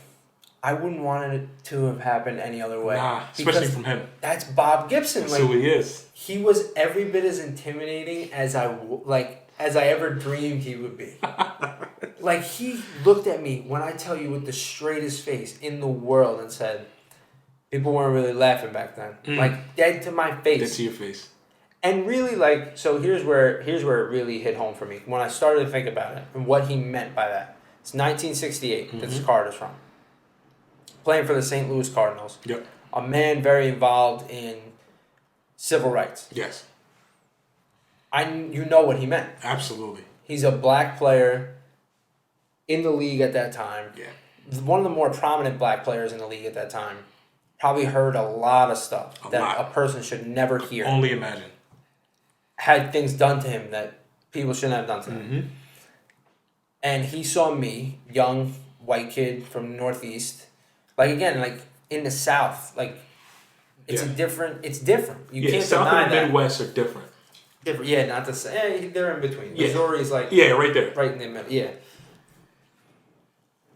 I wouldn't want it to have happened any other way. Nah, especially from him. That's Bob Gibson. That's who he is. He was every bit as intimidating as I ever dreamed he would be. Like, he looked at me, when I tell you, with the straightest face in the world and said, people weren't really laughing back then. Like, dead to my face. Dead to your face. And really, like, so here's where it really hit home for me. When I started to think about it and what he meant by that. It's 1968 that this card is from. Playing for the St. Louis Cardinals. Yep. A man very involved in civil rights. Yes. You know what he meant. Absolutely. He's a black player in the league at that time. Yeah. One of the more prominent black players in the league at that time. Probably heard a lot of stuff a person should never hear. Only imagine. Had things done to him that people shouldn't have done to him. and he saw me, young white kid from the Northeast, like again, like in the South, like it's it's different. You can't South deny and the that. Midwest are different. Different, yeah, not the same. They're in between. Yeah. Missouri's like right there, right in the middle. Yeah.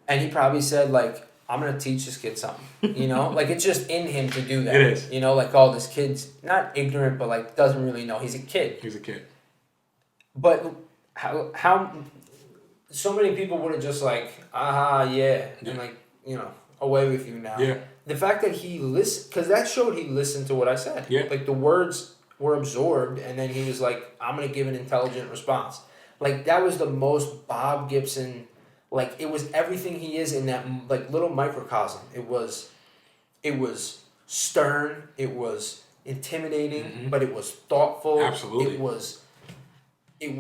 And he probably said like, I'm gonna teach this kid something. You know, like it's just in him to do that. It is. You know, like oh, this kid's not ignorant, but like doesn't really know. He's a kid. He's a kid. But how so many people would have just like, yeah, and like, you know, away with you now. Yeah. The fact that he listened, because that showed he listened to what I said. Yeah. Like the words were absorbed, and then he was like, I'm going to give an intelligent response. Like that was the most Bob Gibson, like it was everything he is in that like little microcosm. It was stern, it was intimidating, but it was thoughtful. Absolutely. It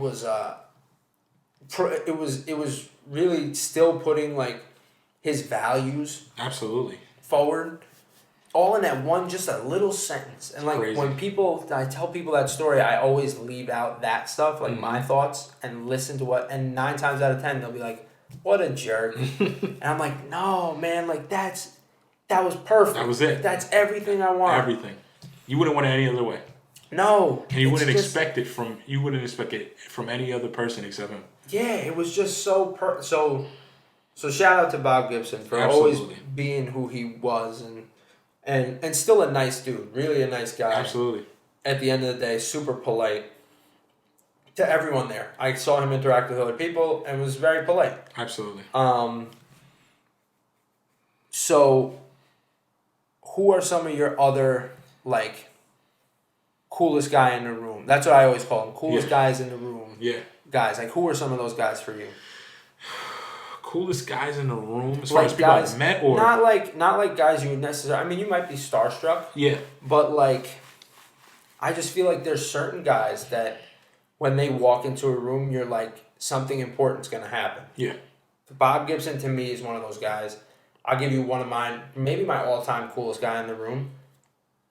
was really still putting like his values Absolutely forward, all in that one just a little sentence. And like crazy. when I tell people that story, I always leave out that stuff, like my thoughts, and listen to what. And 9 times out of 10, they'll be like, "What a jerk," and I'm like, "No, man, like that was perfect. That was it. Like, that's everything I want. Everything. You wouldn't want it any other way. No, And you wouldn't expect it from any other person except him. Yeah, it was just so So shout out to Bob Gibson for Absolutely. always being who he was and still a nice dude, really a nice guy. Absolutely. At the end of the day, super polite to everyone there. I saw him interact with other people and was very polite. Absolutely. So who are some of your other like coolest guy in the room? That's what I always call them. Coolest guys in the room. Yeah. Guys, like who are some of those guys for you? Coolest guys in the room as far Like as people guys, I've met, or not like guys you would necessarily. I mean, you might be starstruck. Yeah. But like, I just feel like there's certain guys that when they walk into a room, you're like something important's gonna happen. Yeah. Bob Gibson to me is one of those guys. I'll give you one of mine, maybe my all-time coolest guy in the room,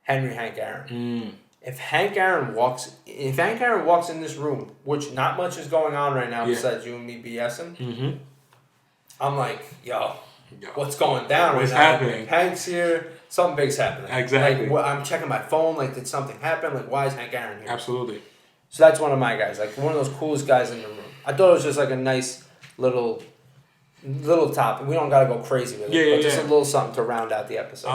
Hank Aaron. If Hank Aaron walks in this room, which not much is going on right now besides you and me BSing, I'm like, yo, what's going down What's right now? happening? Hank's here. Something big's happening. Exactly. Like, I'm checking my phone. Like, did something happen? Like, why is Hank Aaron here? Absolutely. So that's one of my guys. Like, one of those coolest guys in the room. I thought it was just like a nice little topic. We don't got to go crazy with it. But just a little something to round out the episode.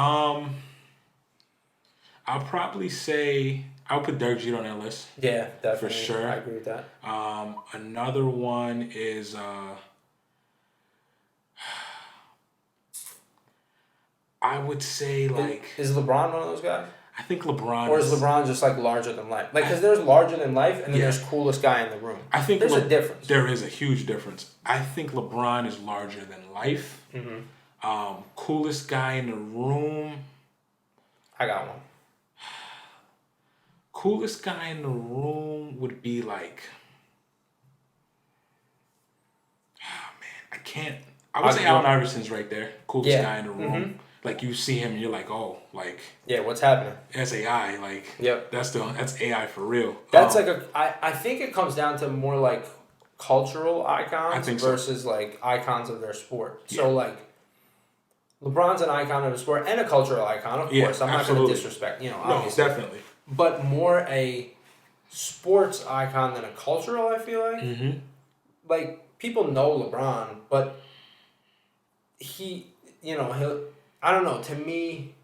I'll probably say I'll put Derek Jeter on that list. Yeah, definitely. For sure. I agree with that. Another one is I would say like Is LeBron one of those guys? I think LeBron. Or is LeBron just like larger than life? Like, because there's larger than life, and then there's coolest guy in the room. I think there's a difference. There is a huge difference. I think LeBron is larger than life. Coolest guy in the room. I got one. Coolest guy in the room would be like. Oh man, I can't. I would say Allen Iverson's right there. Coolest guy in the room. Like you see him and you're like, oh, like what's happening? that's AI. Like that's AI for real. That's I think it comes down to more like cultural icons versus like icons of their sport. Yeah. So like LeBron's an icon of the sport and a cultural icon, of course. I'm not going to disrespect, obviously. No, definitely. But more a sports icon than a cultural, I feel like. Like people know LeBron, but he I don't know. To me,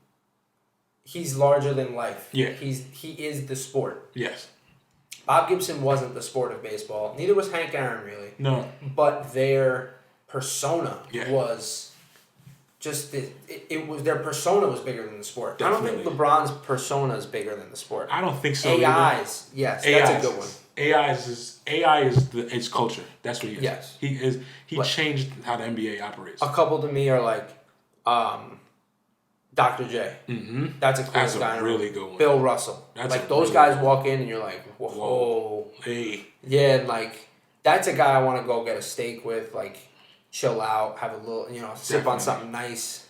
he's larger than life. Yeah. He is the sport. Yes. Bob Gibson wasn't the sport of baseball. Neither was Hank Aaron, really. No. But their persona was just it was their persona was bigger than the sport. Definitely. I don't think LeBron's persona is bigger than the sport. I don't think so. AI's, yes, that's a good one. AI is culture. That's what he is. Yes. He changed how the NBA operates. A couple to me are like Dr. J. That's a cool guy. Really good one. Bill Russell. That's like those guys walk in and you're like, whoa. Hey. Yeah, and like that's a guy I want to go get a steak with, like chill out, have a little, sip on something nice.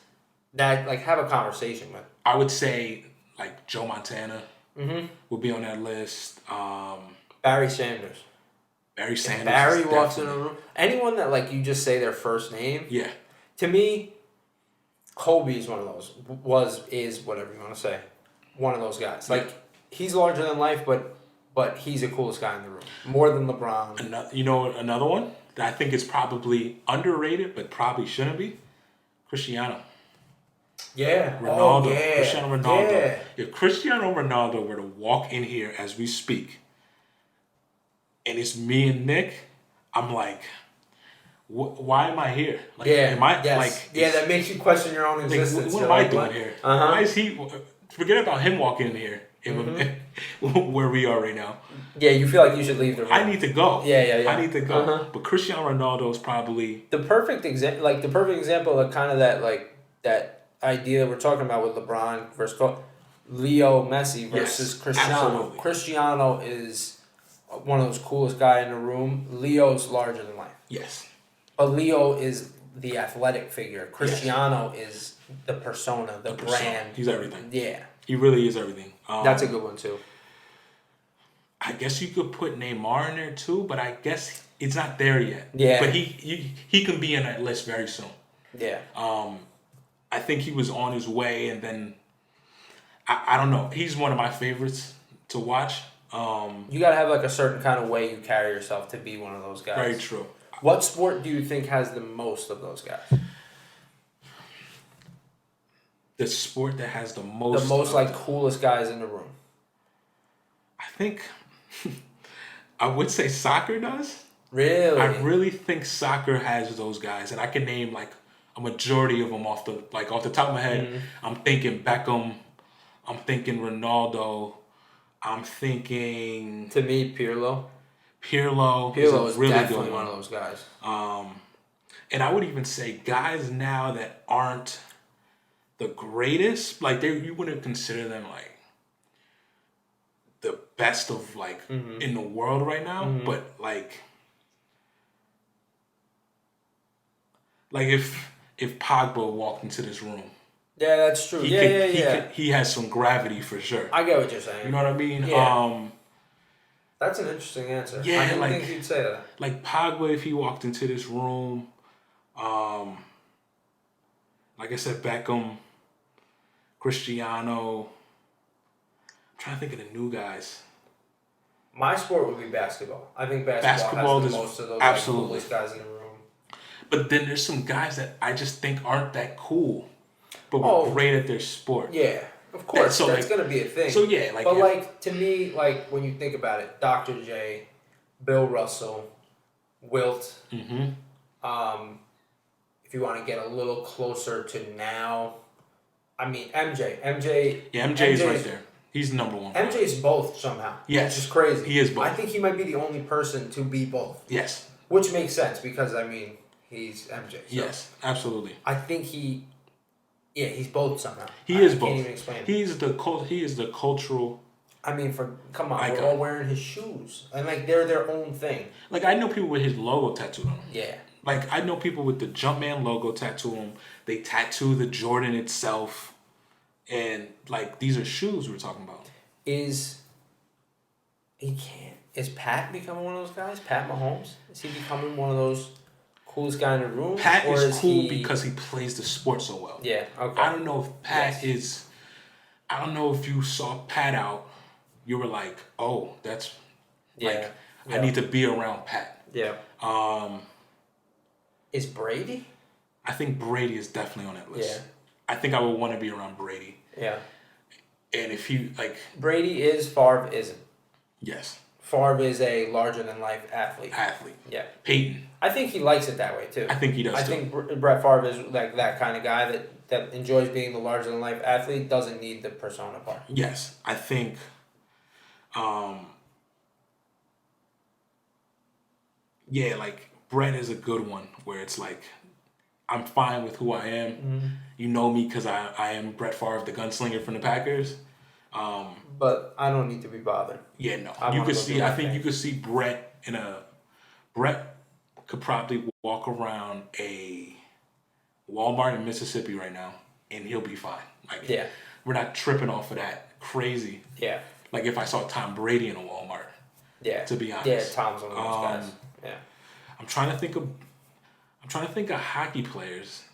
That like have a conversation with. I would say like Joe Montana would be on that list. Barry Sanders. Barry Sanders. Barry walks in a room. Anyone that like you just say their first name. Yeah. To me, Kobe is one of those. Is whatever you want to say. One of those guys. Yeah. Like he's larger than life, but he's the coolest guy in the room. More than LeBron. Another one that I think is probably underrated, but probably shouldn't be. Cristiano. Yeah. Ronaldo. Oh, yeah. Cristiano Ronaldo. Yeah. If Cristiano Ronaldo were to walk in here as we speak, and it's me and Nick, I'm like, why am I here? Like, am I like? Yeah, that makes you question your own existence. Like, what am I doing here? Why is he? Forget about him walking in here. Where we are right now. Yeah, you feel like you should leave the room. I need to go. Yeah. I need to go. But Cristiano Ronaldo is probably the perfect example. Like the perfect example of kind of that idea that we're talking about with LeBron versus Leo Messi versus Cristiano. Absolutely. Cristiano is one of those coolest guy in the room. Leo's larger than life. Yes. But Leo is the athletic figure. Cristiano is the persona, the brand. He's everything. Yeah. He really is everything. That's a good one too. I guess you could put Neymar in there too, but I guess it's not there yet. Yeah. But he can be in that list very soon. Yeah. I think he was on his way, and then I don't know. He's one of my favorites to watch. You gotta have like a certain kind of way you carry yourself to be one of those guys. Very true. What sport do you think has the most of those guys? The sport that has the most like coolest guys in the room. I think I would say soccer does. Really? I really think soccer has those guys, and I can name like a majority of them off the top of my head. Mm-hmm. I'm thinking Beckham. I'm thinking Ronaldo. I'm thinking. To me, Pirlo. Pirlo is really definitely good one of those guys. And I would even say guys now that aren't the greatest, like you wouldn't consider them like the best of like in the world right now, but like if Pogba walked into this room. Yeah, that's true. He has some gravity for sure. I get what you're saying. You know what I mean? Yeah. That's an interesting answer. Yeah, I didn't think you'd say that. Like Pogba, if he walked into this room, like I said, Beckham, Cristiano. I'm trying to think of the new guys. My sport would be basketball. I think basketball has the most of those coolest guys in the room. But then there's some guys that I just think aren't that cool, but were great at their sport. Yeah. Of course, that's going to be a thing. So, yeah. But, to me, when you think about it, Dr. J, Bill Russell, Wilt, if you want to get a little closer to now, I mean, MJ. Yeah, MJ's right there. He's number one. MJ's both somehow. Yes. Which is crazy. He is both. I think he might be the only person to be both. Yes. Which makes sense because, I mean, he's MJ. So yes, absolutely. I think he's both somehow. He is both. I can't even explain it. He is the cultural. I mean, come on, icon. We're all wearing his shoes, and they're their own thing. Like I know people with his logo tattooed on them. Yeah. Like I know people with the Jumpman logo tattooed on them. They tattoo the Jordan itself, and these are shoes we're talking about. Is Pat becoming one of those guys? Pat Mahomes? Is he becoming one of those coolest guy in the room? Pat is cool because he plays the sport so well. Yeah, okay. I don't know if Pat is. I don't know if you saw Pat out, you were like, oh, that's I need to be around Pat. Yeah. Is Brady? I think Brady is definitely on that list. Yeah. I think I would want to be around Brady. Yeah. And if he Brady is, Favre isn't. Yes. Favre is a larger than life athlete. Yeah. Peyton. I think he likes it that way too. I think he does. I think Brett Favre is like that kind of guy that enjoys being the larger than life athlete, doesn't need the persona part. Yes. I think Brett is a good one where it's like I'm fine with who I am. Mm-hmm. You know me because I am Brett Favre, the gunslinger from the Packers. But I don't need to be bothered. Yeah, no. You could see. I think you could see Brett Brett could probably walk around a Walmart in Mississippi right now, and he'll be fine. We're not tripping off of that crazy. Yeah. Like if I saw Tom Brady in a Walmart, Yeah. To be honest. Yeah, Tom's one of those guys. Yeah. I'm trying to think of hockey players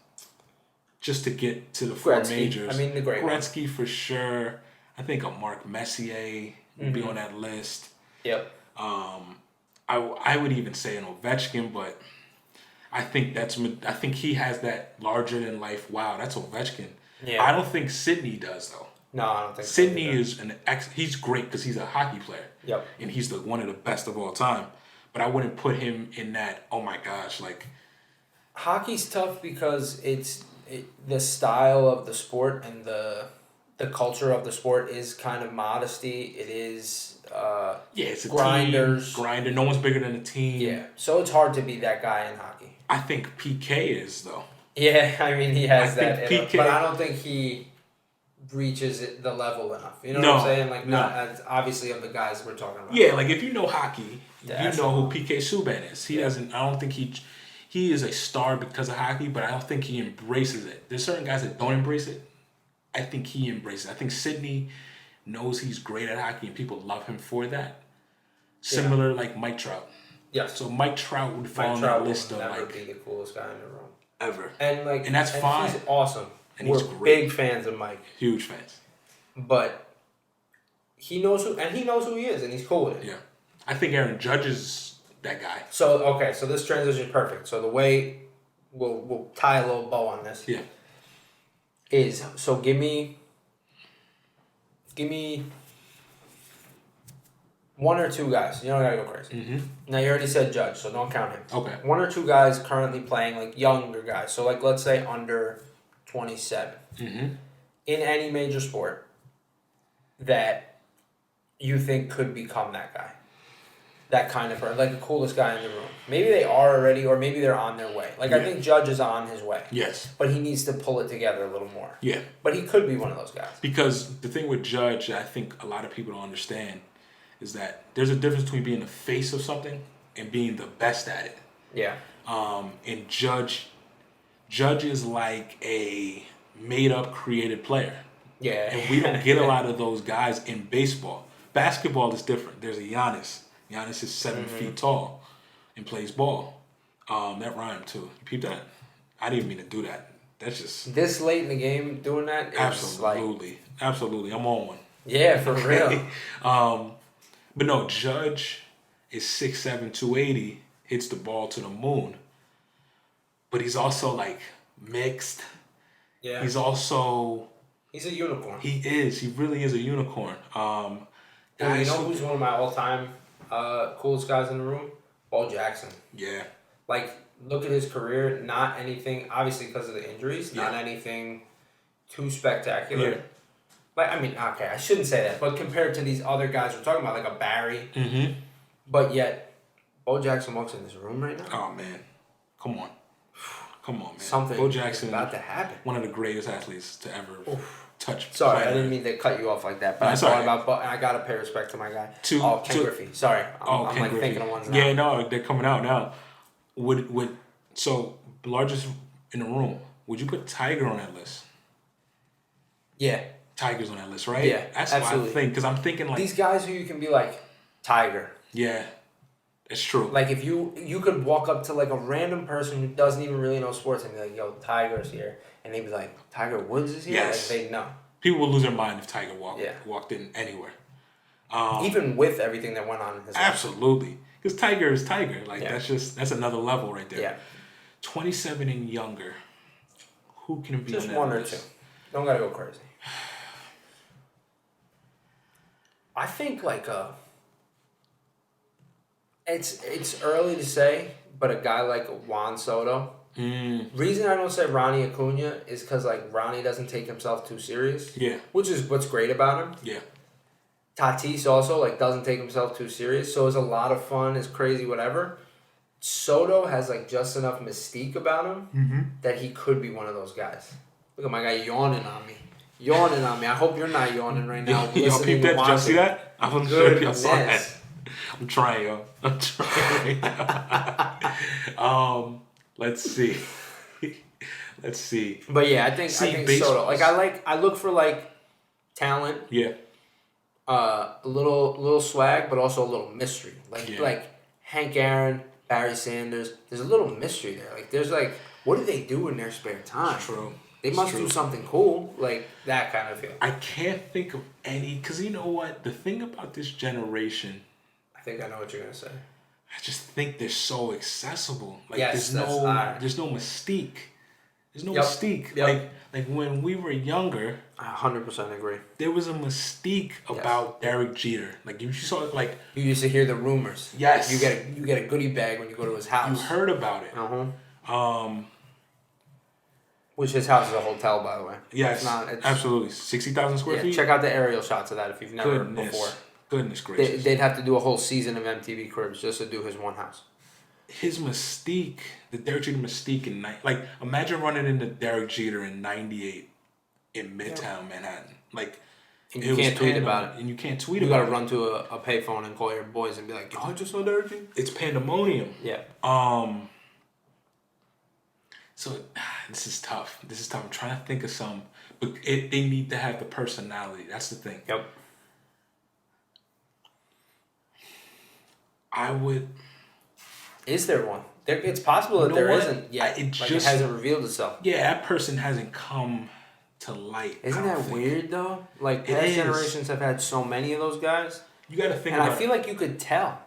just to get to the four majors. I mean, the great Gretzky one. for sure. I think a Mark Messier would be on that list. Yep. I would even say an Ovechkin, but I think he has that larger than life. Wow, that's Ovechkin. Yeah. I don't think Sidney does though. No, I don't think Sidney is he's great because he's a hockey player. Yep. And he's one of the best of all time. But I wouldn't put him in that. Oh my gosh, like hockey's tough because the style of the sport and the culture of the sport is kind of modesty. It is. It's a grinders. Grinder. No one's bigger than a team. Yeah, so it's hard to be that guy in hockey. I think PK is though. Yeah, I mean he has that, PK, but I don't think he reaches the level enough. You know what I'm saying? Like not as obviously of the guys we're talking about. Yeah, like if you know hockey, yeah, you know who PK Subban is. He doesn't. I don't think he is a star because of hockey, but I don't think he embraces it. There's certain guys that don't embrace it. I think he embraces it. I think Sidney knows he's great at hockey and people love him for that. Similar like Mike Trout. Yes. So Mike Trout would fall on that list of like be the coolest guy in the room ever. And that's fine. He's awesome. And we're he's great. Big fans of Mike. Huge fans. But he knows who he is and he's cool with it. Yeah. I think Aaron Judge is that guy. So this transition is perfect. So the way we'll tie a little bow on this. Yeah. Is so give me one or two guys. You don't gotta go crazy. Mm-hmm. Now you already said Judge, so don't count him. Okay. One or two guys currently playing, like younger guys. So like let's say under 27. Mm-hmm. In any major sport that you think could become that guy. That kind of person, like the coolest guy in the room. Maybe they are already, or maybe they're on their way. Like I think Judge is on his way. Yes. But he needs to pull it together a little more. Yeah. But he could be one of those guys. Because the thing with Judge, I think a lot of people don't understand, is that there's a difference between being the face of something and being the best at it. Yeah. And Judge is like a made-up, created player. Yeah. And we don't get a lot of those guys in baseball. Basketball is different. There's a Giannis. Giannis is 7 feet tall and plays ball. That rhymed too. You peep that? I didn't mean to do that. That's just this late in the game doing that. Absolutely. I'm on one. Yeah, for real. But no, Judge is 6'7", 280, hits the ball to the moon. But he's also like mixed. Yeah. He's a unicorn. He is. He really is a unicorn. You know who's one of my all-time coolest guys in the room? Bo Jackson. Yeah. Like, look at his career. Not anything, obviously because of the injuries, not anything too spectacular. Yeah. Like, I mean, okay, I shouldn't say that, but compared to these other guys we're talking about, like a Barry. Mm-hmm. But yet, Bo Jackson walks in this room right now. Oh, man. Come on, man. Something Bo Jackson is about to happen. One of the greatest athletes to ever touch. Sorry, I didn't mean to cut you off like that, but I thought about Bo, and I gotta pay respect to my guy. Ken Griffey. Sorry, I'm like Griffey. thinking of ones now. Yeah, no, they're coming out now. So largest in the room? Would you put Tiger on that list? Yeah. Tiger's on that list, right? Yeah, that's absolutely. what I think, because I'm thinking like these guys who you can be like Tiger. Yeah, it's true. Like if you could walk up to like a random person who doesn't even really know sports and be like, "Yo, Tiger's here," and they'd be like, "Tiger Woods is here." Yes. Like, they know. People would lose their mind if Tiger walked in anywhere. Even with everything that went on in his life. Absolutely, because Tiger is Tiger. Like that's another level right there. Yeah. 27 and younger. Who can be just on that one list? or two? Don't gotta go crazy. I think like it's early to say, but a guy like Juan Soto. Reason I don't say Ronnie Acuna is because like Ronnie doesn't take himself too serious. Yeah. Which is what's great about him. Yeah. Tatis also like doesn't take himself too serious, so it's a lot of fun, it's crazy, whatever. Soto has like just enough mystique about him that he could be one of those guys. Look at my guy yawning on me. I hope you're not yawning right now. Yo, peep that. Did you see that? I wasn't sure if y'all saw that. I'm trying, yo. Let's see. But yeah, I think Soto. Like I look for like talent. Yeah. A little swag, but also a little mystery. Like Hank Aaron, Barry Sanders. There's a little mystery there. Like there's like, what do they do in their spare time? It's true. They must do something cool, like that kind of feel. I can't think of any, because you know what? The thing about this generation, I think I know what you're gonna say. I just think they're so accessible. Like Yes, there's no mystique. There's no mystique. Yep. Like when we were younger, I 100% agree. there was a mystique about Derek Jeter. Like you saw it, like You used to hear the rumors. Yes. You get a goodie bag when you go to his house. you heard about it. Which his house is a hotel, by the way. Yes, absolutely. 60,000 square feet. Check out the aerial shots of that if you've never before. Goodness gracious. They'd have to do a whole season of MTV Cribs just to do his one house. His mystique, the Derek Jeter mystique like imagine running into Derek Jeter in '98 in Midtown Manhattan. Like and you can't tweet about it. And you can't tweet about it. You gotta run to a payphone and call your boys and be like, "Yo, I just saw Derek Jeter." It's pandemonium. Yeah. So this is tough. I'm trying to think of some, but they need to have the personality. That's the thing. Yep. I would. Is there one? It's possible that there isn't yet. It hasn't revealed itself. Yeah, that person hasn't come to light. Isn't that weird though? Like past generations have had so many of those guys. You got to think. And I feel like you could tell.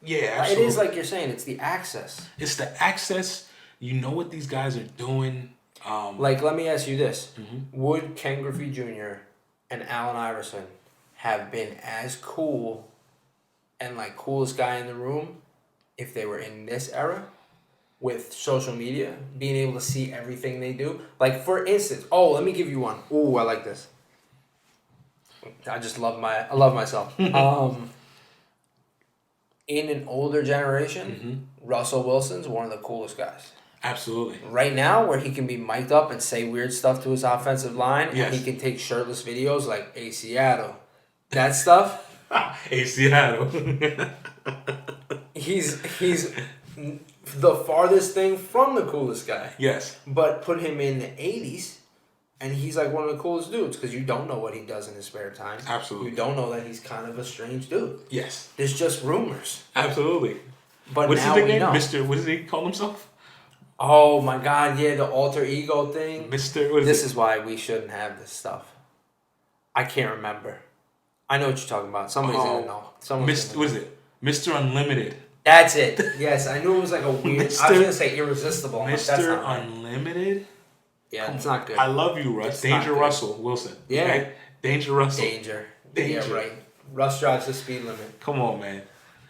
Yeah, absolutely. It is like you're saying. It's the access. It's the access. You know what these guys are doing. Like, let me ask you this: would Ken Griffey Jr. and Allen Iverson have been as cool and like coolest guy in the room if they were in this era with social media, being able to see everything they do? Like, for instance, let me give you one. Ooh, I like this. I love myself. In an older generation, Russell Wilson's one of the coolest guys. Absolutely. Right now, where he can be mic'd up and say weird stuff to his offensive line, and he can take shirtless videos like "A Seattle," that stuff. A Seattle. He's the farthest thing from the coolest guy. Yes. But put him in the 80s, and he's like one of the coolest dudes because you don't know what he does in his spare time. Absolutely. You don't know that he's kind of a strange dude. Yes. There's just rumors. Absolutely. But what's his nickname? Mr. What does he call himself? Oh my God! Yeah, the alter ego thing. This is why we shouldn't have this stuff. I can't remember. I know what you're talking about. Somebody's gonna know. What is it? Mr. Unlimited. That's it. Yes, I knew it was like a weird. I was gonna say irresistible. Mr. Unlimited. Yeah, it's not good. I love you, Russ. Danger Russell Wilson. Yeah. Okay? Danger Russell. Danger. Yeah, right. Russ drives the speed limit. Come on, man.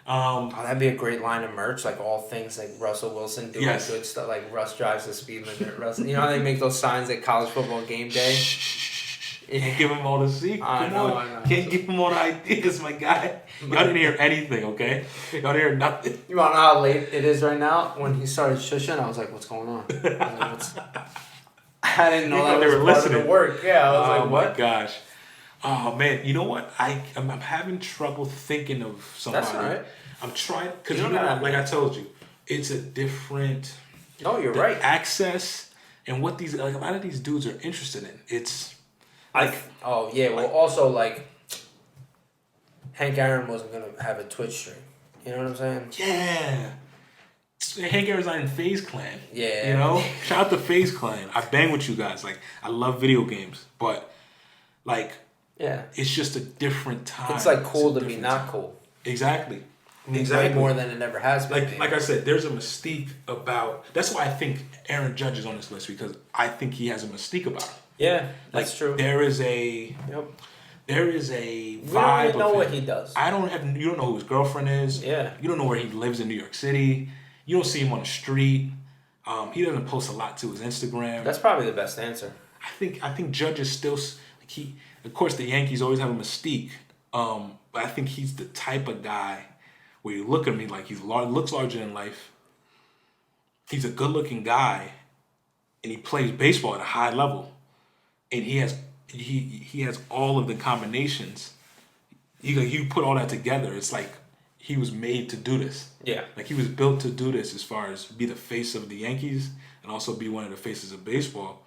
That'd be a great line of merch, like all things like Russell Wilson doing good stuff, like Russ drives the speed limit. Russ, you know how they make those signs at college football game day? Can't give him all the secrets. I know. Can't give him all the ideas, my guy. Y'all didn't hear anything, okay? Y'all didn't hear nothing. You wanna know how late it is right now? When he started shushing, I was like, "What's going on?" I didn't know that they were listening. Part of the work. Yeah, I was like, "What?" Oh my gosh. Oh man, you know what? I'm having trouble thinking of somebody. That's all right. I'm trying because you know, like I told you, it's a different. No, you're right. Access and what these a lot of these dudes are interested in. It's like also like Hank Aaron wasn't gonna have a Twitch stream. You know what I'm saying? Yeah. Hank Aaron's not in FaZe Clan. Yeah. You know? Shout out to FaZe Clan. I bang with you guys. Like, I love video games. But, like, it's just a different time. It's like cool to be not cool. Exactly. Way more than it ever has been. Like I said, there's a mystique about... That's why I think Aaron Judge is on this list, because I think he has a mystique about him. Yeah, that's true. There is a... Yep. There is a vibe. We don't even know what he does. You don't know who his girlfriend is. Yeah. You don't know where he lives in New York City. You don't see him on the street. He doesn't post a lot to his Instagram. That's probably the best answer. I think Judge is still of course the Yankees always have a mystique. But I think he's the type of guy where you look at him like looks larger than life. He's a good looking guy, and he plays baseball at a high level, and he has all of the combinations. You put all that together, it's like he was made to do this. Yeah. Like he was built to do this as far as be the face of the Yankees and also be one of the faces of baseball.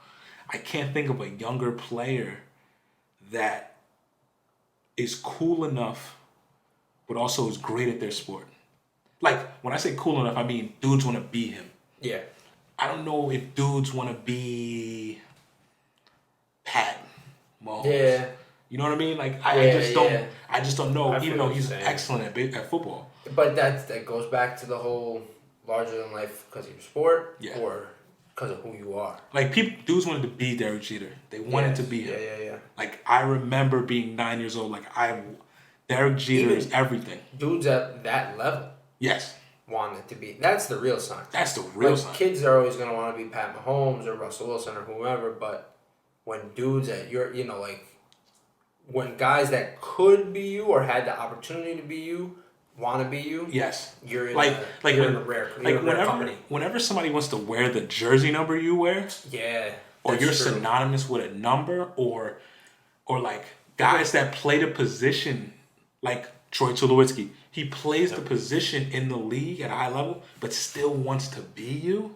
I can't think of a younger player that is cool enough, but also is great at their sport. Like, when I say cool enough, I mean dudes want to be him. Yeah. I don't know if dudes want to be Pat Mahomes. Yeah. You know what I mean? Like, I just don't know, even though he's saying. excellent at football. But that goes back to the whole larger than life because of your sport or because of who you are. Like, dudes wanted to be Derek Jeter. They wanted to be him. Yeah. Like, I remember being 9 years old. Like, Derek Jeter is everything. Dudes at that level. Yes. Wanted to be. That's the real sign. That's the real sign. Kids are always going to want to be Pat Mahomes or Russell Wilson or whoever, but when dudes at your, when guys that could be you or had the opportunity to be you want to be you. Yes. You're in a rare company. Whenever somebody wants to wear the jersey number you wear. Yeah. Or you're synonymous with a number or like guys that play the position like Troy Tulowitzki. He plays the position in the league at a high level, but still wants to be you.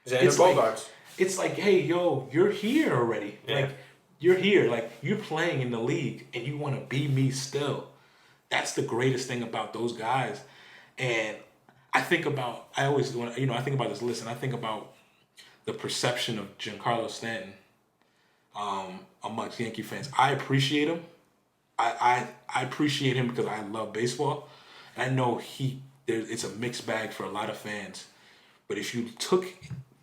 Xander Bogaerts. It's like, hey, yo, you're here already. Yeah. Like, you're here. Like, you're playing in the league, and you want to be me still. That's the greatest thing about those guys. And I think about this list, and I think about the perception of Giancarlo Stanton amongst Yankee fans. I appreciate him. I appreciate him because I love baseball. I know it's a mixed bag for a lot of fans. But if you took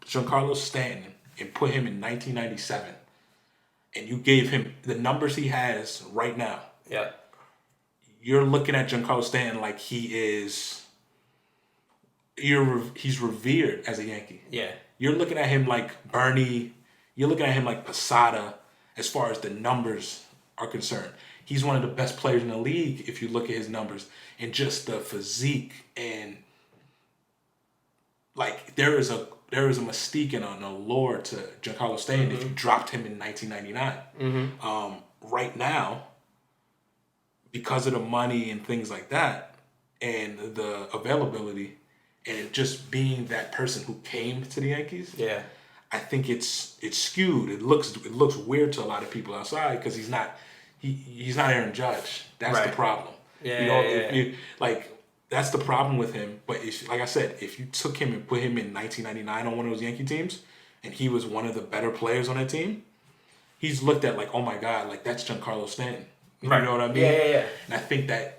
Giancarlo Stanton and put him in 1997 and you gave him the numbers he has right now, you're looking at Giancarlo Stanton like he's revered as a Yankee. Yeah. You're looking at him like Bernie. You're looking at him like Posada as far as the numbers are concerned. He's one of the best players in the league if you look at his numbers and just the physique and like there is a mystique and an allure to Giancarlo Stanton if you dropped him in 1999. Right now, because of the money and things like that and the availability and it just being that person who came to the Yankees, I think it's skewed. It looks weird to a lot of people outside because he's not Aaron Judge. That's the problem. That's the problem with him. But like I said, if you took him and put him in 1999 on one of those Yankee teams, and he was one of the better players on that team, he's looked at like, oh my God, like that's Giancarlo Stanton. You know what I mean? Yeah. And I think that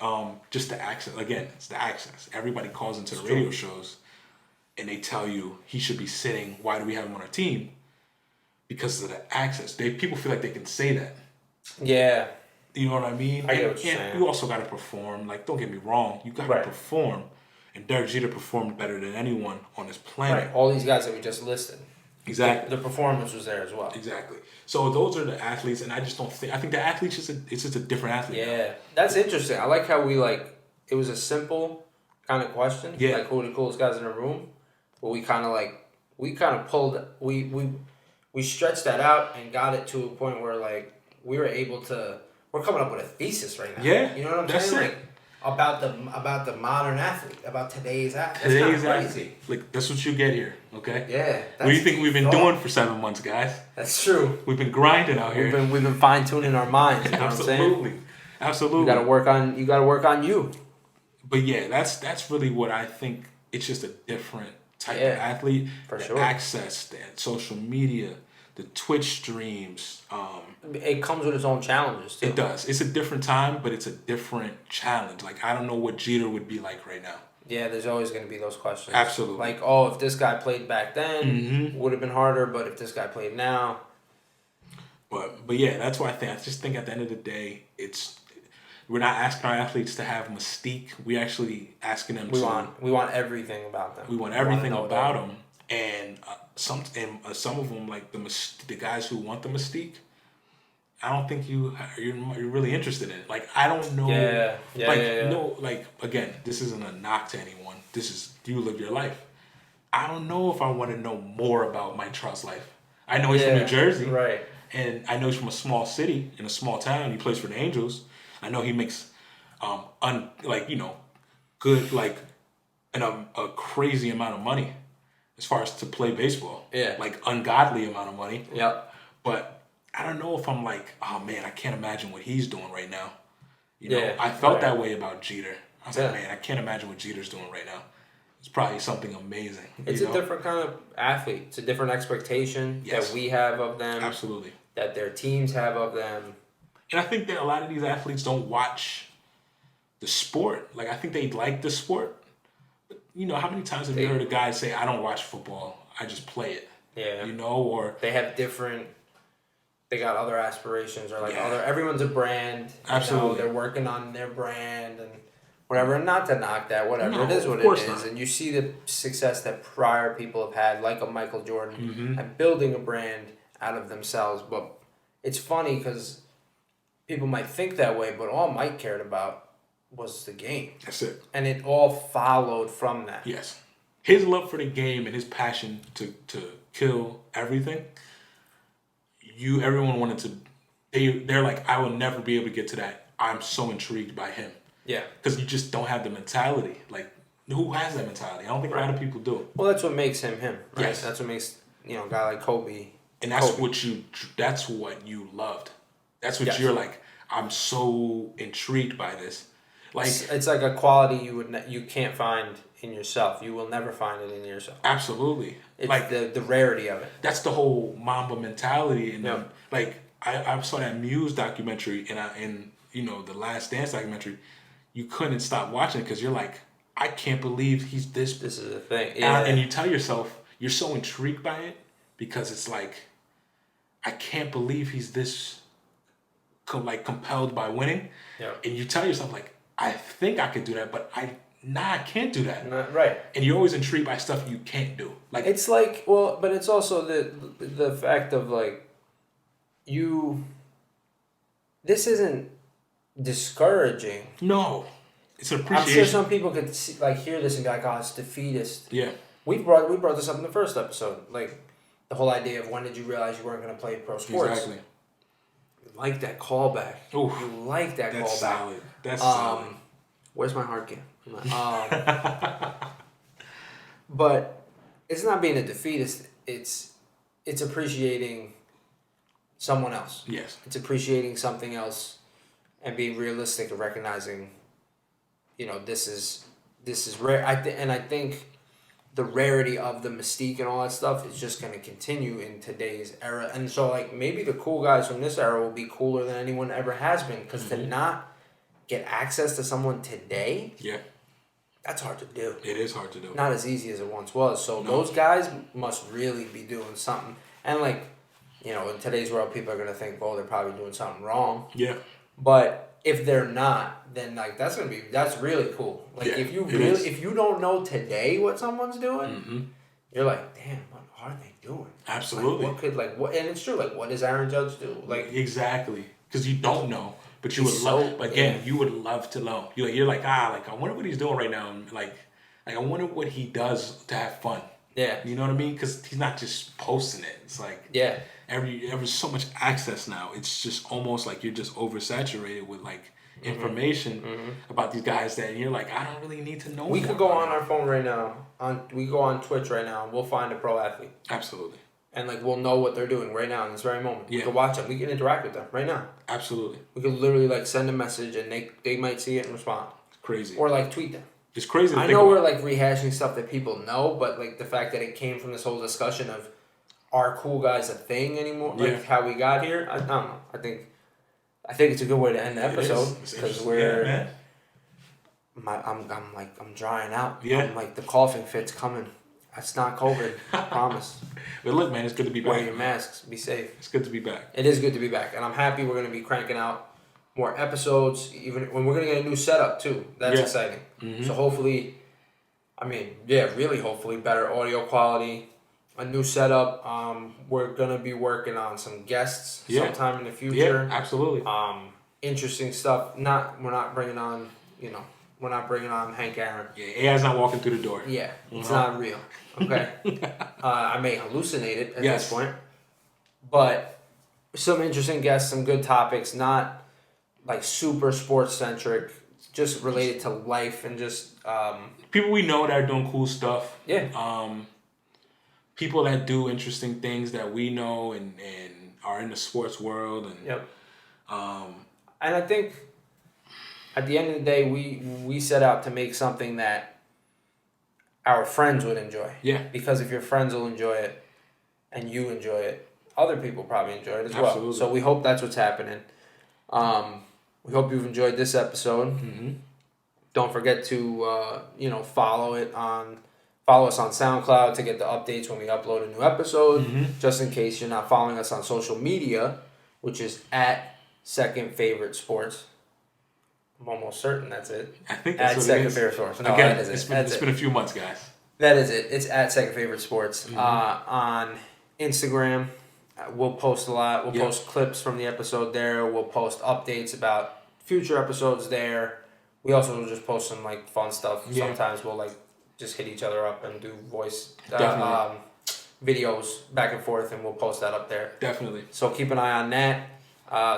just the access, again, it's the access. Everybody calls into the radio shows, and they tell you he should be sitting. Why do we have him on our team? Because of the access. People feel like they can say that. Yeah. You know what I mean? I get what you're saying. You also got to perform. Like, don't get me wrong. You got to perform. And Derek Jeter performed better than anyone on this planet. Right. All these guys that we just listed. Exactly. The performance was there as well. Exactly. So those are the athletes, and I just don't think. I think the athlete's it's just a different athlete. Yeah, now. that's interesting. I like how it was a simple kind of question. Yeah. Like who are the coolest guys in the room, but we kind of pulled we stretched that out and got it to a point where like we were able to. We're coming up with a thesis right now. Yeah. You know what I'm saying? Like about the modern athlete, about today's athlete. Today's athlete. Like that's what you get here, okay? Yeah. What do you think we've been doing for 7 months, guys? That's true. We've been grinding out here. We've been fine tuning our minds. You know Absolutely. You gotta work on you. But yeah, that's really what I think. It's just a different type of athlete. For the sure. Access, the social media, the Twitch streams. It comes with its own challenges too. It does. It's a different time, but it's a different challenge. Like I don't know what Jeter would be like right now. Yeah, there's always going to be those questions. Absolutely. Like, if this guy played back then, would have been harder. But if this guy played now, but yeah, that's why I just think at the end of the day, we're not asking our athletes to have mystique. We actually asking them we want everything about them. We want everything about them, and some of them like the guys who want the mystique. I don't think you're really interested in it. Like I don't know. No, like again, this isn't a knock to anyone. This is you live your life. I don't know if I want to know more about Mike Trout's life. I know he's from New Jersey, right? And I know he's from a small city in a small town. He plays for the Angels. I know he makes, good a crazy amount of money, as far as to play baseball. Yeah, like ungodly amount of money. Yep. But I don't know if I'm like, oh man, I can't imagine what he's doing right now. You know, I felt that way about Jeter. I was like, man, I can't imagine what Jeter's doing right now. It's probably something amazing. It's a different kind of athlete. It's a different expectation that we have of them. Absolutely. That their teams have of them. And I think that a lot of these athletes don't watch the sport. Like, I think they like the sport. But, you know, how many times have you heard a guy say, I don't watch football, I just play it? Yeah. You know, or... They have different... They got other aspirations or like everyone's a brand. Absolutely. You know, they're working on their brand and whatever. And not to knock that, whatever. It is what it is. Not. And you see the success that prior people have had, like a Michael Jordan, and building a brand out of themselves. But it's funny because people might think that way, but all Mike cared about was the game. That's it. And it all followed from that. Yes. His love for the game and his passion to kill everything. Everyone wanted to. They're like, I will never be able to get to that. I'm so intrigued by him. Yeah. Because you just don't have the mentality. Like, who has that mentality? I don't think a lot of people do. Well, that's what makes him him. Right? Yes. That's what makes a guy like Kobe. And that's what you loved. That's what you're like. I'm so intrigued by this. Like, it's like a quality you can't find in yourself. You will never find it in yourself. Absolutely. It's like the rarity of it. That's the whole Mamba mentality. And like I saw that Muse documentary and the Last Dance documentary. You couldn't stop watching it because you're like, I can't believe he's this. This is a thing. Yeah. And you tell yourself you're so intrigued by it because it's like, I can't believe he's this compelled by winning. Yeah. And you tell yourself like, I think I could do that, but I can't do that. Right. And you're always intrigued by stuff you can't do. Like, it's like, well, but it's also the fact of like, this isn't discouraging. No. It's an appreciation. I'm sure some people could hear this and be like, oh, it's defeatist. Yeah. We brought this up in the first episode. Like, the whole idea of when did you realize you weren't going to play pro sports? Exactly. You like that callback. Oof. You like that That's callback. Solid. That's solid. Where's my heart game? But it's not being a defeatist. It's appreciating someone else. Yes. It's appreciating something else and being realistic and recognizing, this is rare. I think the rarity of the mystique and all that stuff is just going to continue in today's era. And so, like, maybe the cool guys from this era will be cooler than anyone ever has been. Because to not get access to someone today, that's hard to do. It is hard to do. Not as easy as it once was. So those guys must really be doing something. And, like, in today's world, people are going to think, well, they're probably doing something wrong. Yeah. But if they're not, then like that's really cool. Like if you don't know today what someone's doing, you're like, damn, what are they doing? Absolutely. And it's true. Like, what does Aaron Judge do? Like, exactly, because you don't know, but you would love. But again, you would love to know. You're like, I wonder what he's doing right now. And like I wonder what he does to have fun. Yeah. You know what I mean? Because he's not just posting it. It's like there's so much access now. It's just almost like you're just oversaturated with like information about these guys that you're like, I don't really need to know. We could go on our phone right now. We go on Twitch right now and we'll find a pro athlete. Absolutely. And like we'll know what they're doing right now in this very moment. Yeah. We can watch them. We can interact with them right now. Absolutely. We could literally like send a message and they might see it and respond. It's crazy. Or like tweet them. It's crazy. I know we're like rehashing stuff that people know, but like the fact that it came from this whole discussion of are cool guys a thing anymore? Like how we got here? I don't know. I think it's a good way to end the episode because I'm drying out. Yeah. I'm like the coughing fit's coming. That's not COVID. I promise. But look, man, it's good to be back. Wear your masks. Be safe. It's good to be back. It is good to be back, and I'm happy we're gonna be cranking out more episodes, even when we're going to get a new setup, too. That's exciting. Mm-hmm. So hopefully, really hopefully, better audio quality, a new setup. We're going to be working on some guests sometime in the future. Yeah, absolutely. Interesting stuff. We're not bringing on Hank Aaron. Yeah, AI's not walking through the door. Yeah, it's not real. Okay? I may hallucinate it at this point. But some interesting guests, some good topics, not like super sports centric, just related to life and just people we know that are doing cool stuff. Yeah. People that do interesting things that we know and are in the sports world and and I think at the end of the day, we set out to make something that our friends would enjoy. Yeah. Because if your friends will enjoy it and you enjoy it, other people probably enjoy it as well. So we hope that's what's happening. We hope you've enjoyed this episode. Mm-hmm. Don't forget to follow us on SoundCloud to get the updates when we upload a new episode. Mm-hmm. Just in case you're not following us on social media, which is at Second Favorite Sports. I'm almost certain that's it. I think that's at what Second it is. Favorite Sports. No, Again, that is it's it. been a few months, guys. That is it. It's at Second Favorite Sports. Mm-hmm. On Instagram, we'll post a lot. We'll Yep. post clips from the episode there. We'll post updates about future episodes there. We also will just post some like fun stuff. Yeah. Sometimes we'll like just hit each other up and do voice videos back and forth, and we'll post that up there. Definitely. So keep an eye on that.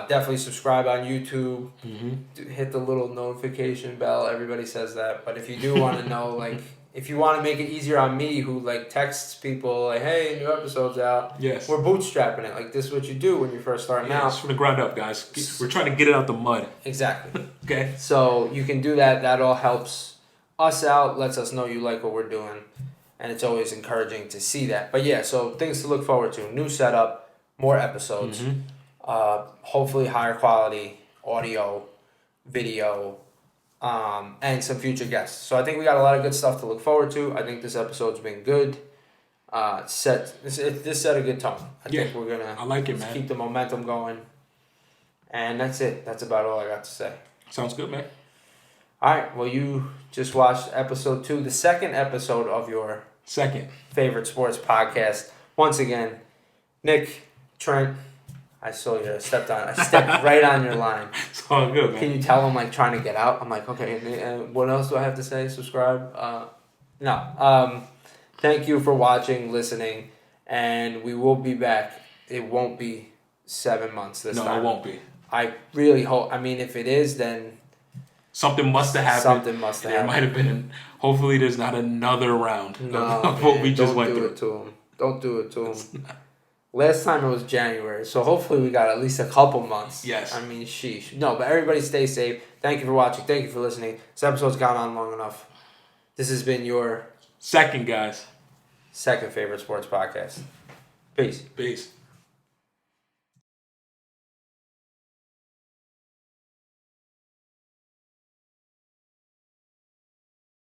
Definitely subscribe on YouTube. Mm-hmm. Hit the little notification bell. Everybody says that, but if you do want to know, like, if you want to make it easier on me, who like texts people like, "Hey, new episode's out." Yes. We're bootstrapping it. Like, this is what you do when you're first starting out. It's from the ground up, guys. We're trying to get it out the mud. Exactly. Okay. So you can do that. That all helps us out. Lets us know you like what we're doing, and it's always encouraging to see that. But yeah, so things to look forward to. New setup, more episodes. Mm-hmm. Hopefully higher quality audio, video, and some future guests. So I think we got a lot of good stuff to look forward to. I think this episode's been good. This set a good tone. I think we're gonna. I like it, man. Keep the momentum going. And that's it. That's about all I got to say. Sounds good, man. All right. Well, you just watched episode 2, the second episode of your Second. favorite sports podcast. Once again, Nick, Trent. I saw you. I stepped right on your line. It's all good, man. Can you tell I'm like trying to get out? I'm like, okay, and what else do I have to say? Subscribe? No. Thank you for watching, listening, and we will be back. It won't be 7 months this time. No, it won't be. I really hope. I mean, if it is, then something must have happened. Something must have happened. There might have been. Hopefully, there's not another round No, of what we just went through. Don't do it to him. Last time it was January, so hopefully we got at least a couple months. Yes. I mean, sheesh. No, but everybody stay safe. Thank you for watching. Thank you for listening. This episode's gone on long enough. This has been your Second, guys. second favorite sports podcast. Peace. Peace.